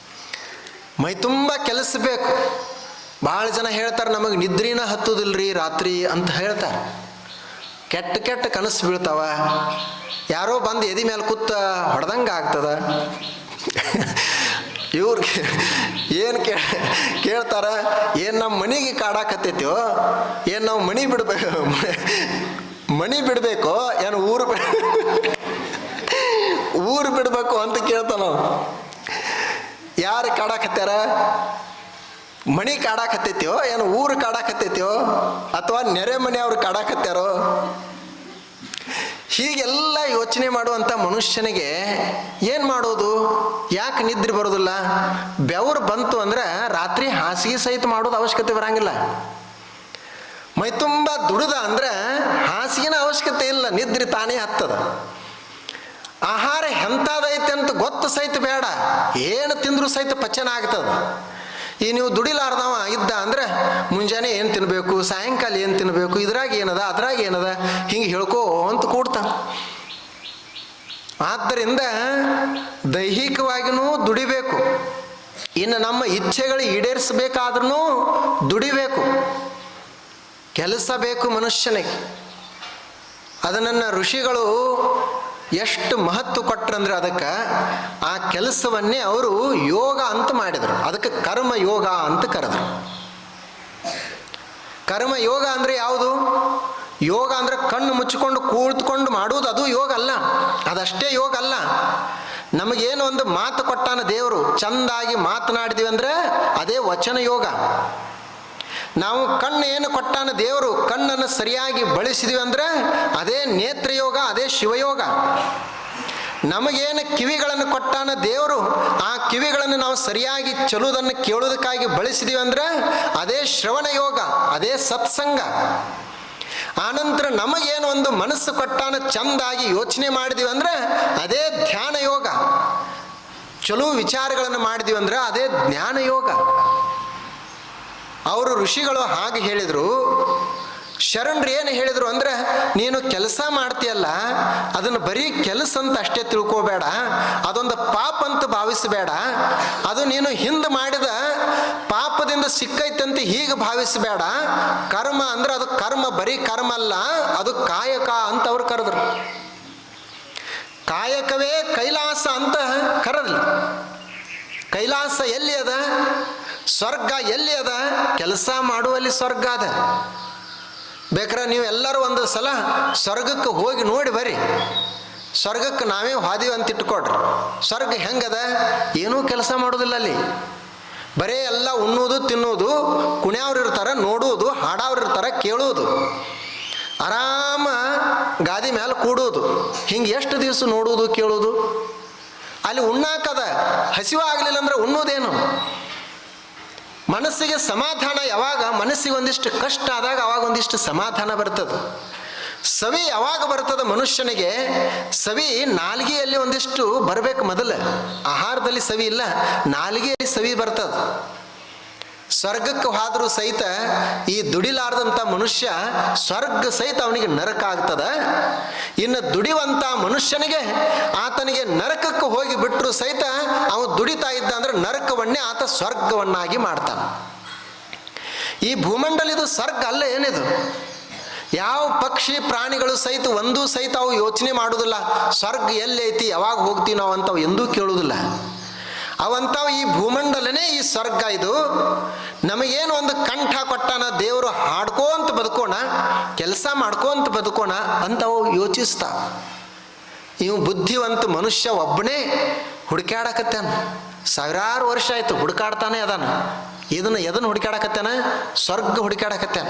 Speaker 1: ಮೈ ತುಂಬ ಕೆಲಸ ಬೇಕು. ಭಾಳ ಜನ ಹೇಳ್ತಾರೆ, ನಮಗೆ ನಿದ್ರಿನ ಹತ್ತುದಿಲ್ರಿ ರಾತ್ರಿ ಅಂತ ಹೇಳ್ತಾರೆ. ಕೆಟ್ಟ ಕೆಟ್ಟ ಕನಸು ಬೀಳ್ತಾವ, ಯಾರೋ ಬಂದು ಎದಿ ಮೇಲೆ ಕೂತ ಹೊಡೆದಂಗೆ ಆಗ್ತದ. ಇವ್ರಿಗೆ ಏನು ಕೇಳ್ತಾರ, ಏನು ನಮ್ಮ ಮನೆಗೆ ಕಾಡಾಕತ್ತೈತೋ, ಏನು ನಾವು ಮಣಿ ಬಿಡಬೇಕೋ, ಏನು ಊರು ಬಿಡಬೇಕು ಅಂತ ಕೇಳ್ತಾನ. ಯಾರು ಕಾಡಾಕತ್ಯಾರ? ಮಣಿ ಕಾಡಾಕತ್ತೈತ್ಯೋ, ಏನು ಊರು ಕಾಡಾಕತ್ತೈತ್ಯೋ, ಅಥವಾ ನೆರೆ ಮನೆಯವ್ರು ಕಾಡಾಕತ್ಯಾರೋ? ಹೀಗೆಲ್ಲ ಯೋಚನೆ ಮಾಡುವಂಥ ಮನುಷ್ಯನಿಗೆ ಏನು ಮಾಡೋದು? ಯಾಕೆ ನಿದ್ರೆ ಬರೋದಿಲ್ಲ? ಬೆವರು ಬಂತು ಅಂದ್ರೆ ರಾತ್ರಿ ಹಾಸಿಗೆ ಸಹಿತ ಮಾಡೋದು ಅವಶ್ಯಕತೆ ಬರಂಗಿಲ್ಲ. ಮೈ ತುಂಬ ದುಡಿದ ಅಂದ್ರೆ ಹಾಸಿಗೆನ ಅವಶ್ಯಕತೆ ಇಲ್ಲ, ನಿದ್ರೆ ತಾನೇ ಹತ್ತದ. ಆಹಾರ ಎಂಥದೈತೆ ಅಂತ ಗೊತ್ತು ಸಹಿತ ಬೇಡ, ಏನು ತಿಂದರೂ ಸಹಿತ ಪಚನ ಆಗ್ತದ. ಈ ನೀವು ದುಡಿಲಾರ್ದವ ಇದ್ದ ಅಂದ್ರೆ ಮುಂಜಾನೆ ಏನು ತಿನ್ನಬೇಕು, ಸಾಯಂಕಾಲ ಏನು ತಿನ್ನಬೇಕು, ಇದ್ರಾಗ ಏನದ ಅದ್ರಾಗ ಏನದ ಹಿಂಗೆ ಹೇಳ್ಕೋ ಅಂತ ಕೂಡ್ತಾನೆ. ಆದ್ದರಿಂದ ದೈಹಿಕವಾಗಿಯೂ ದುಡಿಬೇಕು, ಇನ್ನು ನಮ್ಮ ಇಚ್ಛೆಗಳು ಈಡೇರಿಸಬೇಕಾದ್ರೂ ದುಡಿಬೇಕು, ಕೆಲಸ ಬೇಕು ಮನುಷ್ಯನಿಗೆ. ಅದನ್ನು ಋಷಿಗಳು ಎಷ್ಟು ಮಹತ್ವ ಕೊಟ್ರಂದ್ರೆ ಅದಕ್ಕೆ ಆ ಕೆಲಸವನ್ನೇ ಅವರು ಯೋಗ ಅಂತ ಮಾಡಿದರು. ಅದಕ್ಕೆ ಕರ್ಮ ಯೋಗ ಅಂತ ಕರೆದರು. ಕರ್ಮ ಯೋಗ ಅಂದರೆ ಯಾವುದು? ಯೋಗ ಅಂದರೆ ಕಣ್ಣು ಮುಚ್ಚಿಕೊಂಡು ಕೂತ್ಕೊಂಡು ಮಾಡುವುದು, ಅದು ಯೋಗ ಅಲ್ಲ. ಅದಷ್ಟೇ ಯೋಗ ಅಲ್ಲ. ನಮಗೇನು ಒಂದು ಮಾತು ಕೊಟ್ಟಾನ ದೇವರು, ಚಂದಾಗಿ ಮಾತನಾಡಿದೀವಿ ಅಂದರೆ ಅದೇ ವಚನ ಯೋಗ. ನಾವು ಕಣ್ಣು ಏನು ಕೊಟ್ಟಾನ ದೇವರು, ಕಣ್ಣನ್ನು ಸರಿಯಾಗಿ ಬಳಸಿದೀವಿ ಅಂದ್ರೆ ಅದೇ ನೇತ್ರಯೋಗ, ಅದೇ ಶಿವಯೋಗ. ನಮಗೇನು ಕಿವಿಗಳನ್ನು ಕೊಟ್ಟಾನ ದೇವರು, ಆ ಕಿವಿಗಳನ್ನು ನಾವು ಸರಿಯಾಗಿ ಚಲುವುದನ್ನು ಕೇಳುವುದಕ್ಕಾಗಿ ಬಳಸಿದೀವಿ ಅಂದ್ರೆ ಅದೇ ಶ್ರವಣ ಯೋಗ, ಅದೇ ಸತ್ಸಂಗ. ಆನಂತರ ನಮಗೇನು ಒಂದು ಮನಸ್ಸು ಕೊಟ್ಟಾನ, ಚಂದಾಗಿ ಯೋಚನೆ ಮಾಡಿದೀವಿ ಅಂದ್ರೆ ಅದೇ ಧ್ಯಾನ ಯೋಗ. ಚಲೋ ವಿಚಾರಗಳನ್ನು ಮಾಡಿದೀವಿ ಅಂದ್ರೆ ಅದೇ ಜ್ಞಾನ ಯೋಗ. ಅವರು ಋಷಿಗಳು ಹಾಗೆ ಹೇಳಿದರು. ಶರಣರು ಏನು ಹೇಳಿದರು ಅಂದರೆ, ನೀನು ಕೆಲಸ ಮಾಡ್ತೀಯಲ್ಲ ಅದನ್ನು ಬರೀ ಕೆಲಸ ಅಂತ ಅಷ್ಟೇ ತಿಳ್ಕೋಬೇಡ, ಅದೊಂದು ಪಾಪ ಅಂತ ಭಾವಿಸಬೇಡ, ಅದು ನೀನು ಹಿಂದೆ ಮಾಡಿದ ಪಾಪದಿಂದ ಸಿಕ್ಕೈತಂತ ಹೀಗೆ ಭಾವಿಸಬೇಡ. ಕರ್ಮ ಅಂದ್ರೆ ಅದು ಕರ್ಮ, ಬರೀ ಕರ್ಮ ಅಲ್ಲ, ಅದು ಕಾಯಕ ಅಂತ ಅವ್ರು ಕರೆದ್ರು. ಕಾಯಕವೇ ಕೈಲಾಸ ಅಂತ ಕರೆದ್ಲಿ. ಕೈಲಾಸ ಎಲ್ಲಿ ಅದ? ಸ್ವರ್ಗ ಎಲ್ಲಿ ಅದ? ಕೆಲಸ ಮಾಡುವಲ್ಲಿ ಸ್ವರ್ಗ ಅದ. ಬೇಕಾರೆ ನೀವು ಎಲ್ಲರೂ ಒಂದು ಸಲ ಸ್ವರ್ಗಕ್ಕೆ ಹೋಗಿ ನೋಡಿ ಬರ್ರಿ. ಸ್ವರ್ಗಕ್ಕೆ ನಾವೇ ಹಾದೀವಿ ಅಂತ ಇಟ್ಕೊಡ್ರಿ. ಸ್ವರ್ಗ ಹೆಂಗದ? ಏನೂ ಕೆಲಸ ಮಾಡೋದಿಲ್ಲ ಅಲ್ಲಿ. ಬರೇ ಎಲ್ಲ ಉಣ್ಣುವುದು, ತಿನ್ನುವುದು, ಕುಣಿಯವ್ರು ಇರ್ತಾರೆ ನೋಡುವುದು, ಹಾಡವ್ರು ಇರ್ತಾರೆ ಕೇಳುವುದು, ಆರಾಮ ಗಾದಿ ಮೇಲೆ ಕೂಡುವುದು. ಹಿಂಗೆ ಎಷ್ಟು ದಿವಸ ನೋಡುವುದು ಕೇಳುವುದು? ಅಲ್ಲಿ ಉಣ್ಣಾಕದ, ಹಸಿವು ಆಗಲಿಲ್ಲ ಅಂದ್ರೆ ಉಣ್ಣೋದೇನು? ಮನಸ್ಸಿಗೆ ಸಮಾಧಾನ ಯಾವಾಗ? ಮನಸ್ಸಿಗೆ ಒಂದಿಷ್ಟು ಕಷ್ಟ ಆದಾಗ ಅವಾಗ ಒಂದಿಷ್ಟು ಸಮಾಧಾನ ಬರ್ತದೆ. ಸವಿ ಯಾವಾಗ ಬರ್ತದೆ ಮನುಷ್ಯನಿಗೆ? ಸವಿ ನಾಲಿಗೆಯಲ್ಲಿ ಒಂದಿಷ್ಟು ಬರಬೇಕು ಮೊದಲು. ಆಹಾರದಲ್ಲಿ ಸವಿ ಇಲ್ಲ, ನಾಲಿಗೆಯಲ್ಲಿ ಸವಿ ಬರ್ತದೆ. ಸ್ವರ್ಗಕ್ಕೆ ಹೋದ್ರೂ ಸಹಿತ ಈ ದುಡಿಲಾರ್ದಂಥ ಮನುಷ್ಯ ಸ್ವರ್ಗ ಸಹಿತ ಅವನಿಗೆ ನರಕ ಆಗ್ತದ. ಇನ್ನು ದುಡಿಯುವಂಥ ಮನುಷ್ಯನಿಗೆ ಆತನಿಗೆ ನರಕಕ್ಕೆ ಹೋಗಿ ಬಿಟ್ಟರು ಸಹಿತ ಅವನು ದುಡಿತಾ ಇದ್ದ ಅಂದ್ರೆ ನರಕವನ್ನೇ ಆತ ಸ್ವರ್ಗವನ್ನಾಗಿ ಮಾಡ್ತಾನೆ. ಈ ಭೂಮಂಡಲ ಇದು ಸ್ವರ್ಗ ಅಲ್ಲ ಏನಿದು? ಯಾವ ಪಕ್ಷಿ ಪ್ರಾಣಿಗಳು ಸಹಿತ ಒಂದೂ ಸಹಿತ ಅವು ಯೋಚನೆ ಮಾಡುವುದಿಲ್ಲ ಸ್ವರ್ಗ ಎಲ್ಲಿ ಐತಿ, ಯಾವಾಗ ಹೋಗ್ತೀವಿ ನಾವು ಅಂತವು ಎಂದೂ ಕೇಳುವುದಿಲ್ಲ. ಅವಂತಾವ ಈ ಭೂಮಂಡಲನೇ ಈ ಸ್ವರ್ಗ. ಇದು ನಮಗೇನು ಒಂದು ಕಂಠ ಕೊಟ್ಟಾನ ದೇವರು, ಹಾಡ್ಕೋಂತ ಬದುಕೋಣ, ಕೆಲಸ ಮಾಡ್ಕೋಂತ ಬದುಕೋಣ ಅಂತವು ಯೋಚಿಸ್ತಾವ. ಇವು ಬುದ್ಧಿವಂತ ಮನುಷ್ಯ ಒಬ್ಬನೇ ಹುಡುಕಾಡಕತ್ತಾನ. ಸಾವಿರಾರು ವರ್ಷ ಆಯ್ತು ಹುಡುಕಾಡ್ತಾನೆ ಅದಾನ. ಎದನ್ನು ಹುಡುಕಾಡಕತ್ತಾನ? ಸ್ವರ್ಗ ಹುಡುಕಾಡಕತ್ತಾನ.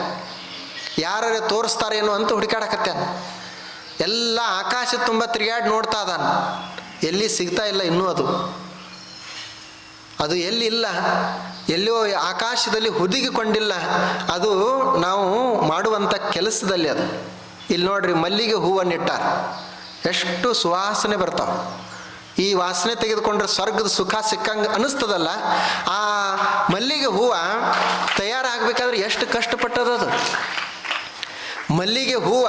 Speaker 1: ಯಾರು ತೋರಿಸ್ತಾರೇನು ಅಂತ ಹುಡುಕಾಡಕತ್ತಾನ. ಎಲ್ಲ ಆಕಾಶ ತುಂಬ ತಿರುಗಾಡಿ ನೋಡ್ತಾ ಅದಾನ, ಎಲ್ಲಿ ಸಿಗ್ತಾ ಇಲ್ಲ ಇನ್ನೂ. ಅದು ಎಲ್ಲಿ ಇಲ್ಲ, ಎಲ್ಲೋ ಆಕಾಶದಲ್ಲಿ ಹುದುಗಿಕೊಂಡಿಲ್ಲ. ಅದು ನಾವು ಮಾಡುವಂಥ ಕೆಲಸದಲ್ಲಿ ಅದು. ಇಲ್ಲಿ ನೋಡ್ರಿ, ಮಲ್ಲಿಗೆ ಹೂವನ್ನಿಟ್ಟಾರ, ಎಷ್ಟು ಸುವಾಸನೆ ಬರ್ತಾವೆ. ಈ ವಾಸನೆ ತೆಗೆದುಕೊಂಡ್ರೆ ಸ್ವರ್ಗದ ಸುಖ ಸಿಕ್ಕಂಗೆ ಅನ್ನಿಸ್ತದಲ್ಲ. ಆ ಮಲ್ಲಿಗೆ ಹೂವು ತಯಾರಾಗಬೇಕಾದ್ರೆ ಎಷ್ಟು ಕಷ್ಟಪಟ್ಟದದು. ಮಲ್ಲಿಗೆ ಹೂವು,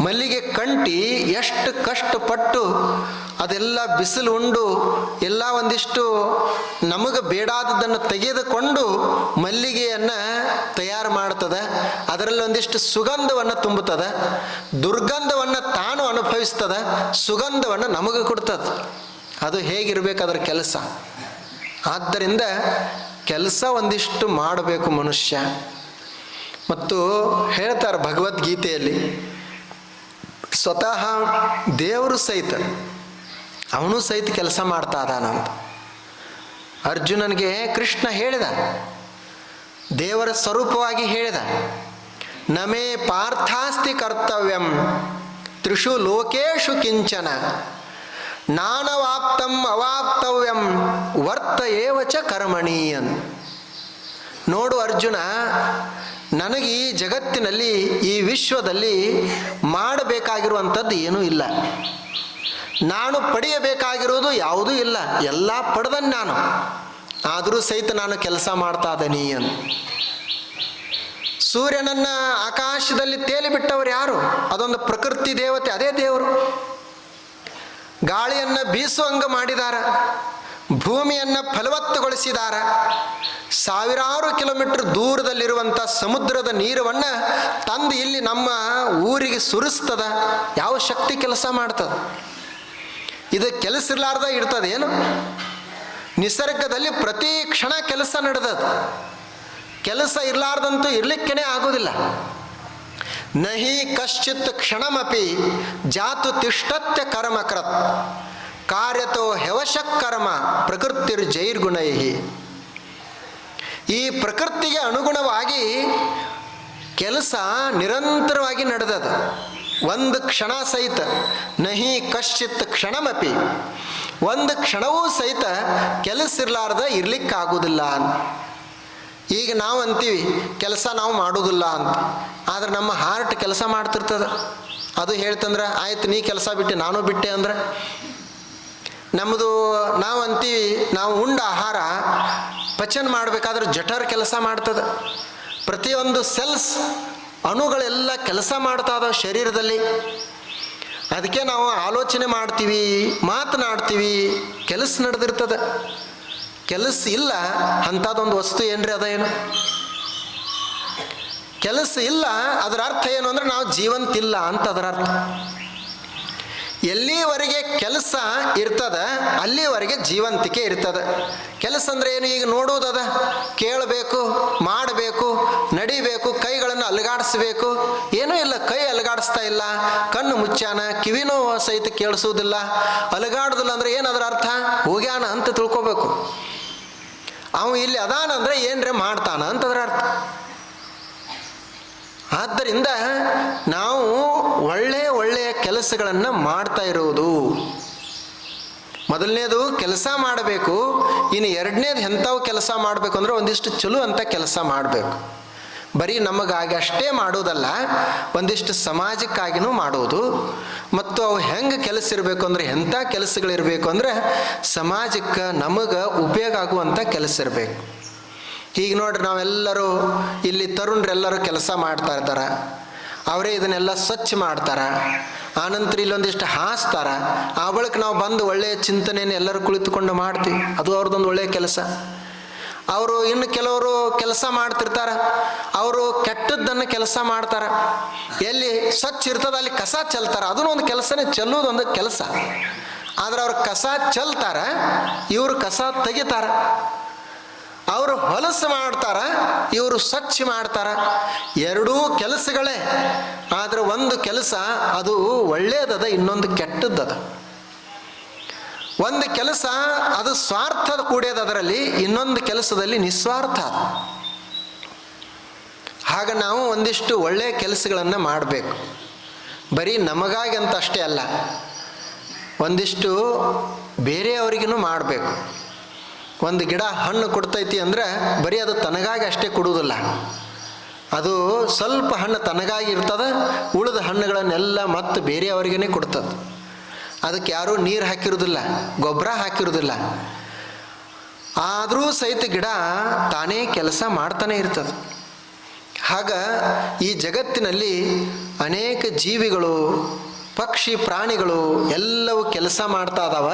Speaker 1: ಮಲ್ಲಿಗೆ ಕಂಟಿ ಎಷ್ಟು ಕಷ್ಟಪಟ್ಟು ಅದೆಲ್ಲ ಬಿಸಿಲು ಉಂಡು ಎಲ್ಲ ಒಂದಿಷ್ಟು ನಮಗೆ ಬೇಡಾದದನ್ನು ತೆಗೆದುಕೊಂಡು ಮಲ್ಲಿಗೆಯನ್ನು ತಯಾರು ಮಾಡ್ತದೆ. ಅದರಲ್ಲಿ ಒಂದಿಷ್ಟು ಸುಗಂಧವನ್ನು ತುಂಬುತ್ತದೆ, ದುರ್ಗಂಧವನ್ನು ತಾನು ಅನುಭವಿಸ್ತದೆ, ಸುಗಂಧವನ್ನು ನಮಗೆ ಕೊಡ್ತದೆ. ಅದು ಹೇಗಿರ್ಬೇಕು ಅದರ ಕೆಲಸ. ಆದ್ದರಿಂದ ಕೆಲಸ ಒಂದಿಷ್ಟು ಮಾಡಬೇಕು ಮನುಷ್ಯ. ಮತ್ತು ಹೇಳ್ತಾರೆ ಭಗವದ್ಗೀತೆಯಲ್ಲಿ, ಸ್ವತಃ ದೇವರು ಸಹಿತ ಅವನು ಸಹಿತ ಕೆಲಸ ಮಾಡ್ತಾ ಇದ್ದಾನಂತ. ಅರ್ಜುನನಿಗೆ ಕೃಷ್ಣ ಹೇಳಿದ, ದೇವರ ಸ್ವರೂಪವಾಗಿ ಹೇಳಿದ, ನಮೇ ಪಾರ್ಥಾಸ್ತಿ ಕರ್ತವ್ಯಂ ತ್ರಿಷು ಲೋಕೇಶು ಕಿಂಚನ ನಾನವಾಪ್ತಂ ಅವಾಪ್ತವ್ಯಂ ವರ್ತ ಏವಚ ಕರ್ಮಣೀಯನ್. ನೋಡು ಅರ್ಜುನ, ನನಗೆ ಈ ಜಗತ್ತಿನಲ್ಲಿ, ಈ ವಿಶ್ವದಲ್ಲಿ ಮಾಡಬೇಕಾಗಿರುವಂಥದ್ದು ಏನೂ ಇಲ್ಲ. ನಾನು ಪಡೆಯಬೇಕಾಗಿರೋದು ಯಾವುದೂ ಇಲ್ಲ, ಎಲ್ಲ ಪಡೆದನ್ ನಾನು. ಆದರೂ ಸಹಿತ ನಾನು ಕೆಲಸ ಮಾಡ್ತಾ ಇದ್ದೀನಿ ಅಂತ. ಸೂರ್ಯನನ್ನು ಆಕಾಶದಲ್ಲಿ ತೇಲಿಬಿಟ್ಟವರು ಯಾರು? ಅದೊಂದು ಪ್ರಕೃತಿ ದೇವತೆ, ಅದೇ ದೇವರು. ಗಾಳಿಯನ್ನು ಬೀಸುವಂಗ ಮಾಡಿದಾರ, ಭೂಮಿಯನ್ನು ಫಲವತ್ತುಗೊಳಿಸಿದಾರ, ಸಾವಿರಾರು ಕಿಲೋಮೀಟರ್ ದೂರದಲ್ಲಿರುವಂಥ ಸಮುದ್ರದ ನೀರನ್ನು ತಂದು ಇಲ್ಲಿ ನಮ್ಮ ಊರಿಗೆ ಸುರಿಸ್ತದ. ಯಾವ ಶಕ್ತಿ ಕೆಲಸ ಮಾಡ್ತದ? ಇದು ಕೆಲಸ ಇರಲಾರ್ದ ಇರ್ತದೆ ಏನು? ನಿಸರ್ಗದಲ್ಲಿ ಪ್ರತಿ ಕ್ಷಣ ಕೆಲಸ ನಡೆದದು. ಕೆಲಸ ಇರಲಾರ್ದಂತೂ ಇರ್ಲಿಕ್ಕೇ ಆಗೋದಿಲ್ಲ. ನಹಿ ಕಶ್ಚಿತ್ ಕ್ಷಣಮಪಿ ಜಾತು ತಿಷ್ಟತ್ಯ ಕರ್ಮಕೃತ್ ಕಾರ್ಯತೋ ಹವಶಃ ಕರ್ಮ ಪ್ರಕೃತಿರ್ ಜೈರ್ಗುಣೈ. ಈ ಪ್ರಕೃತಿಗೆ ಅನುಗುಣವಾಗಿ ಕೆಲಸ ನಿರಂತರವಾಗಿ ನಡೆದದ. ಒಂದು ಕ್ಷಣ ಸಹಿತ ನಹಿ ಕಶ್ಚಿತ್ ಕ್ಷಣಮಪಿ, ಒಂದು ಕ್ಷಣವೂ ಸಹಿತ ಕೆಲಸ ಇರಲಾರ್ದ ಇರ್ಲಿಕ್ಕಾಗೋದಿಲ್ಲ ಅಂತ. ಈಗ ನಾವು ಅಂತೀವಿ ಕೆಲಸ ನಾವು ಮಾಡೋದಿಲ್ಲ ಅಂತ, ಆದರೆ ನಮ್ಮ ಹಾರ್ಟ್ ಕೆಲಸ ಮಾಡ್ತಿರ್ತದೆ. ಅದು ಹೇಳ್ತಂದ್ರೆ ಆಯ್ತು ನೀ ಕೆಲಸ ಬಿಟ್ಟು ನಾನು ಬಿಟ್ಟೆ ಅಂದ್ರೆ, ನಮ್ಮದು ನಾವು ಅಂತೀವಿ ನಾವು ಉಂಡ ಆಹಾರ ಪಚನ ಮಾಡಬೇಕಾದ್ರೆ ಜಠರ್ ಕೆಲಸ ಮಾಡ್ತದೆ. ಪ್ರತಿಯೊಂದು ಸೆಲ್ಸ್ ಅಣುಗಳೆಲ್ಲ ಕೆಲಸ ಮಾಡ್ತಾ ಇದಾವೆ ಶರೀರದಲ್ಲಿ. ಅದಕ್ಕೆ ನಾವು ಆಲೋಚನೆ ಮಾಡ್ತೀವಿ, ಮಾತನಾಡ್ತೀವಿ, ಕೆಲಸ ನಡೆದಿರ್ತದೆ. ಕೆಲಸ ಇಲ್ಲ ಅಂಥದ್ದೊಂದು ವಸ್ತು ಏನ್ರಿ ಅದ ಏನು? ಕೆಲಸ ಇಲ್ಲ ಅದರ ಅರ್ಥ ಏನು ಅಂದರೆ ನಾವು ಜೀವಂತಿಲ್ಲ ಅಂತ ಅದರ ಅರ್ಥ. ಎಲ್ಲಿವರೆಗೆ ಕೆಲಸ ಇರ್ತದ ಅಲ್ಲಿವರೆಗೆ ಜೀವಂತಿಕೆ ಇರ್ತದೆ. ಕೆಲಸ ಅಂದರೆ ಏನು? ಈಗ ನೋಡುವುದದ, ಕೇಳಬೇಕು, ಮಾಡಬೇಕು, ನಡಿಬೇಕು, ಕೈಗಳನ್ನು ಅಲುಗಾಡಿಸ್ಬೇಕು. ಏನೂ ಇಲ್ಲ, ಕೈ ಅಲುಗಾಡಿಸ್ತಾ ಇಲ್ಲ, ಕಣ್ಣು ಮುಚ್ಚಾನ, ಕಿವಿನೂ ಸಹಿತ ಕೇಳಿಸೋದಿಲ್ಲ. ಅಲುಗಾಡುದಿಲ್ಲ ಅಂದರೆ ಏನು ಅದರ ಅರ್ಥ? ಹೋಗ್ಯಾನ ಅಂತ ತಿಳ್ಕೊಬೇಕು. ಅವ ಇಲ್ಲಿ ಅದಾನಂದ್ರೆ ಏನ್ರೆ ಮಾಡ್ತಾನ ಅಂತ ಅದರ ಅರ್ಥ. ಆದ್ದರಿಂದ ನಾವು ಒಳ್ಳೆಯ ಕೆಲಸಗಳನ್ನು ಮಾಡ್ತಾ ಇರೋದು. ಮೊದಲನೇದು ಕೆಲಸ ಮಾಡಬೇಕು. ಇನ್ನು ಎರಡನೇದು ಎಂಥವು ಕೆಲಸ ಮಾಡಬೇಕು ಅಂದರೆ ಒಂದಿಷ್ಟು ಚಲೋ ಅಂತ ಕೆಲಸ ಮಾಡಬೇಕು. ಬರೀ ನಮಗಾಗಿ ಅಷ್ಟೇ ಮಾಡೋದಲ್ಲ, ಒಂದಿಷ್ಟು ಸಮಾಜಕ್ಕಾಗಿನೂ ಮಾಡೋದು. ಮತ್ತು ಅವು ಹೆಂಗೆ ಕೆಲಸ ಇರಬೇಕು ಅಂದರೆ, ಎಂಥ ಕೆಲಸಗಳಿರಬೇಕು ಅಂದರೆ ಸಮಾಜಕ್ಕೆ ನಮಗೆ ಉಪಯೋಗ ಆಗುವಂಥ ಕೆಲಸ ಇರಬೇಕು. ಈಗ ನೋಡ್ರಿ, ನಾವೆಲ್ಲರೂ ಇಲ್ಲಿ ತರುಣರೆಲ್ಲರೂ ಕೆಲಸ ಮಾಡ್ತಾ ಇರ್ತಾರೆ. ಅವರೇ ಇದನ್ನೆಲ್ಲ ಸ್ವಚ್ಛ ಮಾಡ್ತಾರೆ. ಆನಂತರ ಇಲ್ಲೊಂದಿಷ್ಟು ಹಾಸ್ತಾರ. ಆ ಬಳಿಕ ನಾವು ಬಂದು ಒಳ್ಳೆಯ ಚಿಂತನೆಯನ್ನು ಎಲ್ಲರೂ ಕುಳಿತುಕೊಂಡು ಮಾಡ್ತೀವಿ. ಅದು ಅವ್ರದ್ದೊಂದು ಒಳ್ಳೆಯ ಕೆಲಸ. ಅವರು ಇನ್ನು ಕೆಲವರು ಕೆಲಸ ಮಾಡ್ತಿರ್ತಾರೆ, ಅವರು ಕೆಟ್ಟದ್ದನ್ನು ಕೆಲಸ ಮಾಡ್ತಾರೆ. ಎಲ್ಲಿ ಸ್ವಚ್ಛ ಇರ್ತದೆ ಅಲ್ಲಿ ಕಸ ಚೆಲ್ತಾರೆ. ಅದನ್ನೂ ಒಂದು ಕೆಲಸನೇ, ಚೆಲ್ಲೋದೊಂದು ಕೆಲಸ. ಆದ್ರೆ ಅವ್ರು ಕಸ ಚೆಲ್ತಾರ, ಇವರು ಕಸ ತೆಗಿತಾರ. ಅವರು ಹೊಲಸು ಮಾಡ್ತಾರ, ಇವರು ಸ್ವಚ್ಛ ಮಾಡ್ತಾರ. ಎರಡೂ ಕೆಲಸಗಳೇ. ಆದರೆ ಒಂದು ಕೆಲಸ ಅದು ಒಳ್ಳೆಯದದ, ಇನ್ನೊಂದು ಕೆಟ್ಟದ್ದದ. ಒಂದು ಕೆಲಸ ಅದು ಸ್ವಾರ್ಥದ ಕೂಡ್ಯದ ಅದರಲ್ಲಿ, ಇನ್ನೊಂದು ಕೆಲಸದಲ್ಲಿ ನಿಸ್ವಾರ್ಥ. ಆಗ ನಾವು ಒಂದಿಷ್ಟು ಒಳ್ಳೆಯ ಕೆಲಸಗಳನ್ನು ಮಾಡಬೇಕು. ಬರೀ ನಮಗಾಗಿ ಅಂತ ಅಷ್ಟೇ ಅಲ್ಲ, ಒಂದಿಷ್ಟು ಬೇರೆಯವರಿಗೂ ಮಾಡಬೇಕು. ಒಂದು ಗಿಡ ಹಣ್ಣು ಕೊಡ್ತೈತಿ ಅಂದರೆ ಬರೀ ಅದು ತನಗಾಗಿ ಅಷ್ಟೇ ಕೊಡುವುದಿಲ್ಲ. ಅದು ಸ್ವಲ್ಪ ಹಣ್ಣು ತನಗಾಗಿ ಇರ್ತದೆ, ಉಳಿದ ಹಣ್ಣುಗಳನ್ನೆಲ್ಲ ಮತ್ತೆ ಬೇರೆಯವರಿಗೇ ಕೊಡ್ತದೆ. ಅದಕ್ಕೆ ಯಾರೂ ನೀರು ಹಾಕಿರೋದಿಲ್ಲ, ಗೊಬ್ಬರ ಹಾಕಿರೋದಿಲ್ಲ. ಆದರೂ ಸಹಿತ ಗಿಡ ತಾನೇ ಕೆಲಸ ಮಾಡ್ತಾನೆ ಇರ್ತದೆ. ಆಗ ಈ ಜಗತ್ತಿನಲ್ಲಿ ಅನೇಕ ಜೀವಿಗಳು, ಪಕ್ಷಿ, ಪ್ರಾಣಿಗಳು ಎಲ್ಲವೂ ಕೆಲಸ ಮಾಡ್ತಾ ಇದಾವ.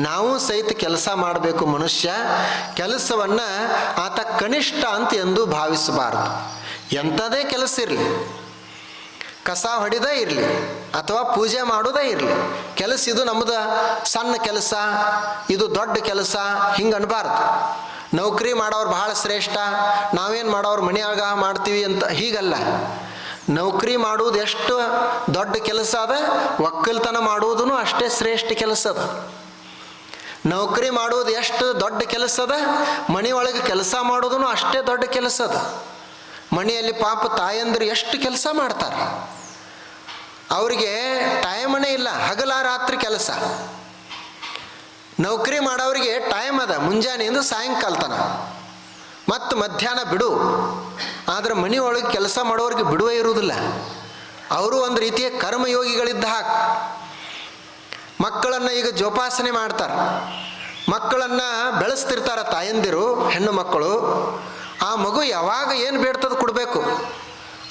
Speaker 1: ನಾವು ಸಹಿತ ಕೆಲಸ ಮಾಡಬೇಕು. ಮನುಷ್ಯ ಕೆಲಸವನ್ನು ಆತ ಕನಿಷ್ಠ ಅಂತ ಎಂದೂ ಭಾವಿಸಬಾರ್ದು. ಎಂಥದೇ ಕೆಲಸ ಇರಲಿ, ಕಸ ಹೊಡಿದೇ ಇರಲಿ ಅಥವಾ ಪೂಜೆ ಮಾಡೋದೇ ಇರಲಿ, ಕೆಲಸ ಇದು ನಮ್ಮದು ಸಣ್ಣ ಕೆಲಸ, ಇದು ದೊಡ್ಡ ಕೆಲಸ ಹಿಂಗೆ ಅನ್ಬಾರ್ದು. ನೌಕರಿ ಮಾಡೋರು ಬಹಳ ಶ್ರೇಷ್ಠ, ನಾವೇನು ಮಾಡೋರು ಮನೆಯಾಗ ಮಾಡ್ತೀವಿ ಅಂತ ಹೀಗಲ್ಲ. ನೌಕರಿ ಮಾಡುವುದು ಎಷ್ಟು ದೊಡ್ಡ ಕೆಲಸ ಅದ, ಒಕ್ಕಲ್ತನ ಮಾಡುವುದೂ ಅಷ್ಟೇ ಶ್ರೇಷ್ಠ ಕೆಲಸ ಅದ. ನೌಕರಿ ಮಾಡುವುದು ಎಷ್ಟು ದೊಡ್ಡ ಕೆಲಸ ಅದ, ಮನೆಯೊಳಗೆ ಕೆಲಸ ಮಾಡೋದೂ ಅಷ್ಟೇ ದೊಡ್ಡ ಕೆಲಸ ಅದ. ಮನೆಯಲ್ಲಿ ಪಾಪ ತಾಯಂದಿರು ಎಷ್ಟು ಕೆಲಸ ಮಾಡ್ತಾರೆ. ಅವರಿಗೆ ಟೈಮನೇ ಇಲ್ಲ, ಹಗಲ ರಾತ್ರಿ ಕೆಲಸ. ನೌಕರಿ ಮಾಡೋರಿಗೆ ಟೈಮ್ ಅದ, ಮುಂಜಾನೆಯಿಂದ ಸಾಯಂಕಾಲ ತನ, ಮತ್ತು ಮಧ್ಯಾಹ್ನ ಬಿಡು. ಆದರೆ ಮನೆಯೊಳಗೆ ಕೆಲಸ ಮಾಡೋರಿಗೆ ಬಿಡುವೇ ಇರುವುದಿಲ್ಲ. ಅವರು ಒಂದು ರೀತಿಯ ಕರ್ಮಯೋಗಿಗಳಿದ್ದ ಹಾಗೆ. ಮಕ್ಕಳನ್ನು ಈಗ ಜೋಪಾಸನೆ ಮಾಡ್ತಾರೆ, ಮಕ್ಕಳನ್ನು ಬೆಳೆಸ್ತಿರ್ತಾರೆ ತಾಯಂದಿರು, ಹೆಣ್ಣು ಮಕ್ಕಳು. ಆ ಮಗು ಯಾವಾಗ ಏನು ಬೇಡ್ತದೆ ಕೊಡಬೇಕು.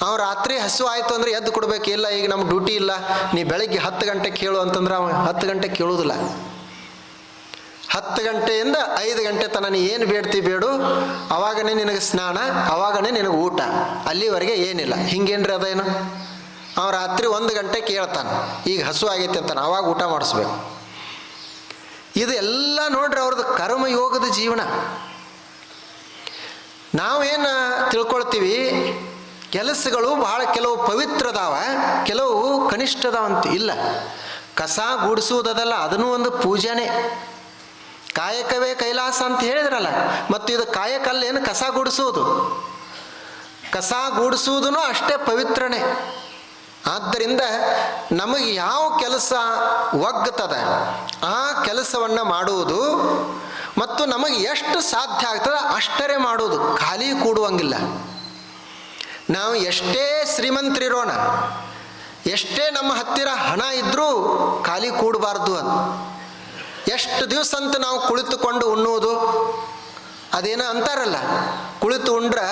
Speaker 1: ಅವ ರಾತ್ರಿ ಹಸು ಆಯಿತು ಅಂದರೆ ಎದ್ದು ಕೊಡಬೇಕು. ಇಲ್ಲ ಈಗ ನಮ್ಗೆ ಡ್ಯೂಟಿ ಇಲ್ಲ, ನೀ ಬೆಳಗ್ಗೆ 10 ಗಂಟೆಗೆ ಕೇಳು ಅಂತಂದ್ರೆ ಅವ 10 ಗಂಟೆಗೆ ಕೇಳೋದಿಲ್ಲ. 10 ಗಂಟೆಯಿಂದ 5 ಗಂಟೆ ತನಕ ನೀ ಏನು ಬೇಡ್ತಿ ಬೇಡು, ಅವಾಗನೇ ನಿನಗೆ ಸ್ನಾನ, ಅವಾಗನೇ ನಿನಗೆ ಊಟ, ಅಲ್ಲಿವರೆಗೆ ಏನಿಲ್ಲ. ಹಿಂಗೇನ್ರಿ ಅದೇನು? ಅವ ರಾತ್ರಿ 1 ಗಂಟೆ ಕೇಳ್ತಾನೆ, ಈಗ ಹಸು ಆಗೈತೆ ಅಂತಾನೆ, ಅವಾಗ ಊಟ ಮಾಡಿಸ್ಬೇಕು. ಇದು ಎಲ್ಲ ನೋಡ್ರಿ ಅವ್ರದ್ದು ಕರ್ಮಯೋಗದ ಜೀವನ. ನಾವೇನು ತಿಳ್ಕೊಳ್ತೀವಿ, ಕೆಲಸಗಳು ಬಹಳ ಕೆಲವು ಪವಿತ್ರದಾವ, ಕೆಲವು ಕನಿಷ್ಠದಾವಂತ. ಇಲ್ಲ, ಕಸ ಗೂಡಿಸುವುದಲ್ಲ, ಅದನ್ನೂ ಒಂದು ಪೂಜೆನೇ. ಕಾಯಕವೇ ಕೈಲಾಸ ಅಂತ ಹೇಳಿದ್ರಲ್ಲ, ಮತ್ತು ಇದು ಕಾಯಕಲ್ಲ, ಏನು ಕಸ ಗೂಡಿಸುವುದು. ಕಸ ಗೂಡಿಸುವುದೂ ಅಷ್ಟೇ ಪವಿತ್ರನೇ. ಆದ್ದರಿಂದ ನಮಗೆ ಯಾವ ಕೆಲಸ ಒಗ್ಗತದ ಆ ಕೆಲಸವನ್ನು ಮಾಡುವುದು, ಮತ್ತು ನಮಗೆ ಎಷ್ಟು ಸಾಧ್ಯ ಆಗ್ತದೆ ಅಷ್ಟರೇ ಮಾಡುವುದು, ಖಾಲಿ ಕೂಡುವಂಗಿಲ್ಲ. ನಾವು ಎಷ್ಟೇ ಶ್ರೀಮಂತರಿರೋಣ, ಎಷ್ಟೇ ನಮ್ಮ ಹತ್ತಿರ ಹಣ ಇದ್ದರೂ ಖಾಲಿ ಕೂಡಬಾರ್ದು. ಅದು ಎಷ್ಟು ದಿವಸ ಅಂತ ನಾವು ಕುಳಿತುಕೊಂಡು ಉಣ್ಣುವುದು, ಅದೇನೋ ಅಂತಾರಲ್ಲ, ಕುಳಿತು ಉಂಡ್ರೆ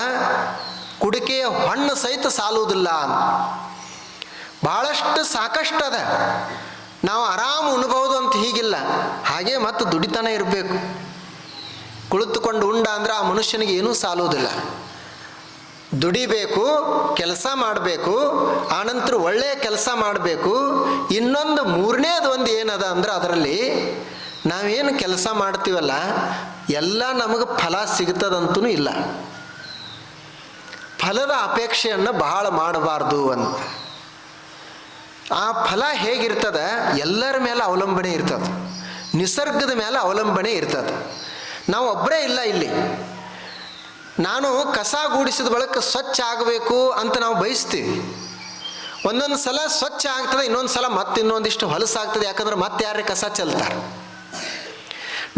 Speaker 1: ಕುಡಿಕೆಯ ಹಣ್ಣು ಸಹಿತ ಸಾಲುವುದಿಲ್ಲ ಅಂತ. ಭಾಳಷ್ಟು ಸಾಕಷ್ಟು ಅದ, ನಾವು ಆರಾಮ ಉಣ್ಬಹುದು ಅಂತ ಹೀಗಿಲ್ಲ. ಹಾಗೆ ಮತ್ತು ದುಡಿತಾನ ಇರಬೇಕು. ಕುಳಿತುಕೊಂಡು ಉಂಡ ಅಂದ್ರೆ ಆ ಮನುಷ್ಯನಿಗೆ ಏನೂ ಸಾಲುವುದಿಲ್ಲ. ದುಡಿಬೇಕು, ಕೆಲಸ ಮಾಡಬೇಕು, ಆನಂತರ ಒಳ್ಳೆಯ ಕೆಲಸ ಮಾಡಬೇಕು. ಇನ್ನೊಂದು ಮೂರನೇದು ಒಂದು ಏನದ ಅಂದ್ರೆ, ಅದರಲ್ಲಿ ನಾವೇನು ಕೆಲಸ ಮಾಡ್ತೀವಲ್ಲ ಎಲ್ಲ ನಮಗೆ ಫಲ ಸಿಗ್ತದಂತೂ ಇಲ್ಲ. ಫಲದ ಅಪೇಕ್ಷೆಯನ್ನು ಬಹಳ ಮಾಡಬಾರ್ದು ಅಂತ. ಆ ಫಲ ಹೇಗಿರ್ತದೆ, ಎಲ್ಲರ ಮೇಲೆ ಅವಲಂಬನೆ ಇರ್ತದೆ, ನಿಸರ್ಗದ ಮೇಲೆ ಅವಲಂಬನೆ ಇರ್ತದೆ. ನಾವು ಒಬ್ಬರೇ ಇಲ್ಲ ಇಲ್ಲಿ. ನಾನು ಕಸ ಗೂಡಿಸಿದ ಬಳಿಕ ಸ್ವಚ್ಛ ಆಗಬೇಕು ಅಂತ ನಾವು ಬಯಸ್ತೀವಿ. ಒಂದೊಂದು ಸಲ ಸ್ವಚ್ಛ ಆಗ್ತದೆ, ಇನ್ನೊಂದು ಸಲ ಮತ್ತೆ ಇನ್ನೊಂದಿಷ್ಟು ಹೊಲಸಾಗ್ತದೆ. ಯಾಕಂದ್ರೆ ಮತ್ತೆ ಯಾರೇ ಕಸ ಚೆಲ್ತಾರೆ.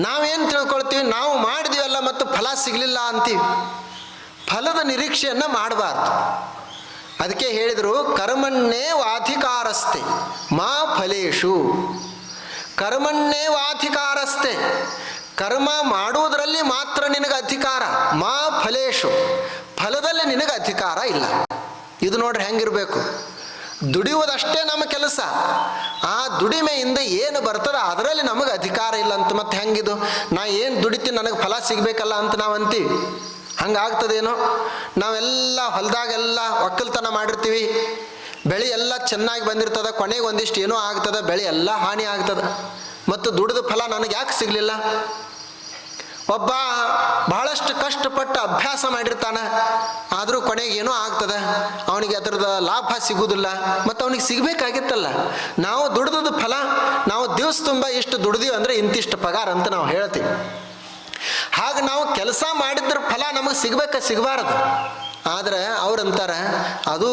Speaker 1: ನಾವೇನು ತಿಳ್ಕೊಳ್ತೀವಿ, ನಾವು ಮಾಡಿದೀವಲ್ಲ ಮತ್ತು ಫಲ ಸಿಗಲಿಲ್ಲ ಅಂತೀವಿ. ಫಲದ ನಿರೀಕ್ಷೆಯನ್ನು ಮಾಡಬಾರ್ದು. ಅದಕ್ಕೆ ಹೇಳಿದರು, ಕರ್ಮಣ್ಣೇ ವಾಧಿಕಾರಸ್ತೆ ಮಾ ಫಲೇಶು. ಕರ್ಮಣ್ಣೇ ವಾಧಿಕಾರಸ್ತೆ, ಕರ್ಮ ಮಾಡುವುದರಲ್ಲಿ ಮಾತ್ರ ನಿನಗೆ ಅಧಿಕಾರ. ಮಾ ಫಲೇಶು, ಫಲದಲ್ಲಿ ನಿನಗೆ ಅಧಿಕಾರ ಇಲ್ಲ. ಇದು ನೋಡ್ರಿ ಹೆಂಗಿರಬೇಕು. ದುಡಿಯುವುದಷ್ಟೇ ನಮ್ಮ ಕೆಲಸ, ಆ ದುಡಿಮೆಯಿಂದ ಏನು ಬರ್ತದೆ ಅದರಲ್ಲಿ ನಮಗೆ ಅಧಿಕಾರ ಇಲ್ಲ ಅಂತ. ಮತ್ತೆ ಹೆಂಗಿದು, ನಾ ಏನು ದುಡಿತೀನಿ ನನಗೆ ಫಲ ಸಿಗಬೇಕಲ್ಲ ಅಂತ ನಾವು ಅಂತೀವಿ. ಹಂಗಾಗ್ತದೇನೋ? ನಾವೆಲ್ಲ ಹೊಲದಾಗೆಲ್ಲ ಒಕ್ಕಲ್ತನ ಮಾಡಿರ್ತೀವಿ, ಬೆಳೆ ಎಲ್ಲ ಚೆನ್ನಾಗಿ ಬಂದಿರ್ತದೆ, ಕೊನೆಗೆ ಒಂದಿಷ್ಟು ಏನೋ ಆಗ್ತದೆ, ಬೆಳೆ ಎಲ್ಲ ಹಾನಿ ಆಗ್ತದೆ. ಮತ್ತು ದುಡಿದ ಫಲ ನನಗೆ ಯಾಕೆ ಸಿಗಲಿಲ್ಲ? ಒಬ್ಬ ಬಹಳಷ್ಟು ಕಷ್ಟಪಟ್ಟು ಅಭ್ಯಾಸ ಮಾಡಿರ್ತಾನೆ, ಆದರೂ ಕೊನೆಗೆ ಏನೋ ಆಗ್ತದೆ, ಅವನಿಗೆ ಅದರದ ಲಾಭ ಸಿಗುವುದಿಲ್ಲ. ಮತ್ತು ಅವನಿಗೆ ಸಿಗಬೇಕಾಗಿತ್ತಲ್ಲ. ನಾವು ದುಡಿದ ಫಲ, ನಾವು ದಿವಸ ತುಂಬ ಇಷ್ಟು ದುಡ್ದೀವಿ ಅಂದರೆ ಇಂತಿಷ್ಟು ಪಗಾರ ಅಂತ ನಾವು ಹೇಳ್ತೀವಿ. ಹಾಗೆ ನಾವು ಕೆಲಸ ಮಾಡಿದ್ರ ಫಲ ನಮಗೆ ಸಿಗಬಾರದು. ಆದರೆ ಅವ್ರಂತಾರೆ ಅದು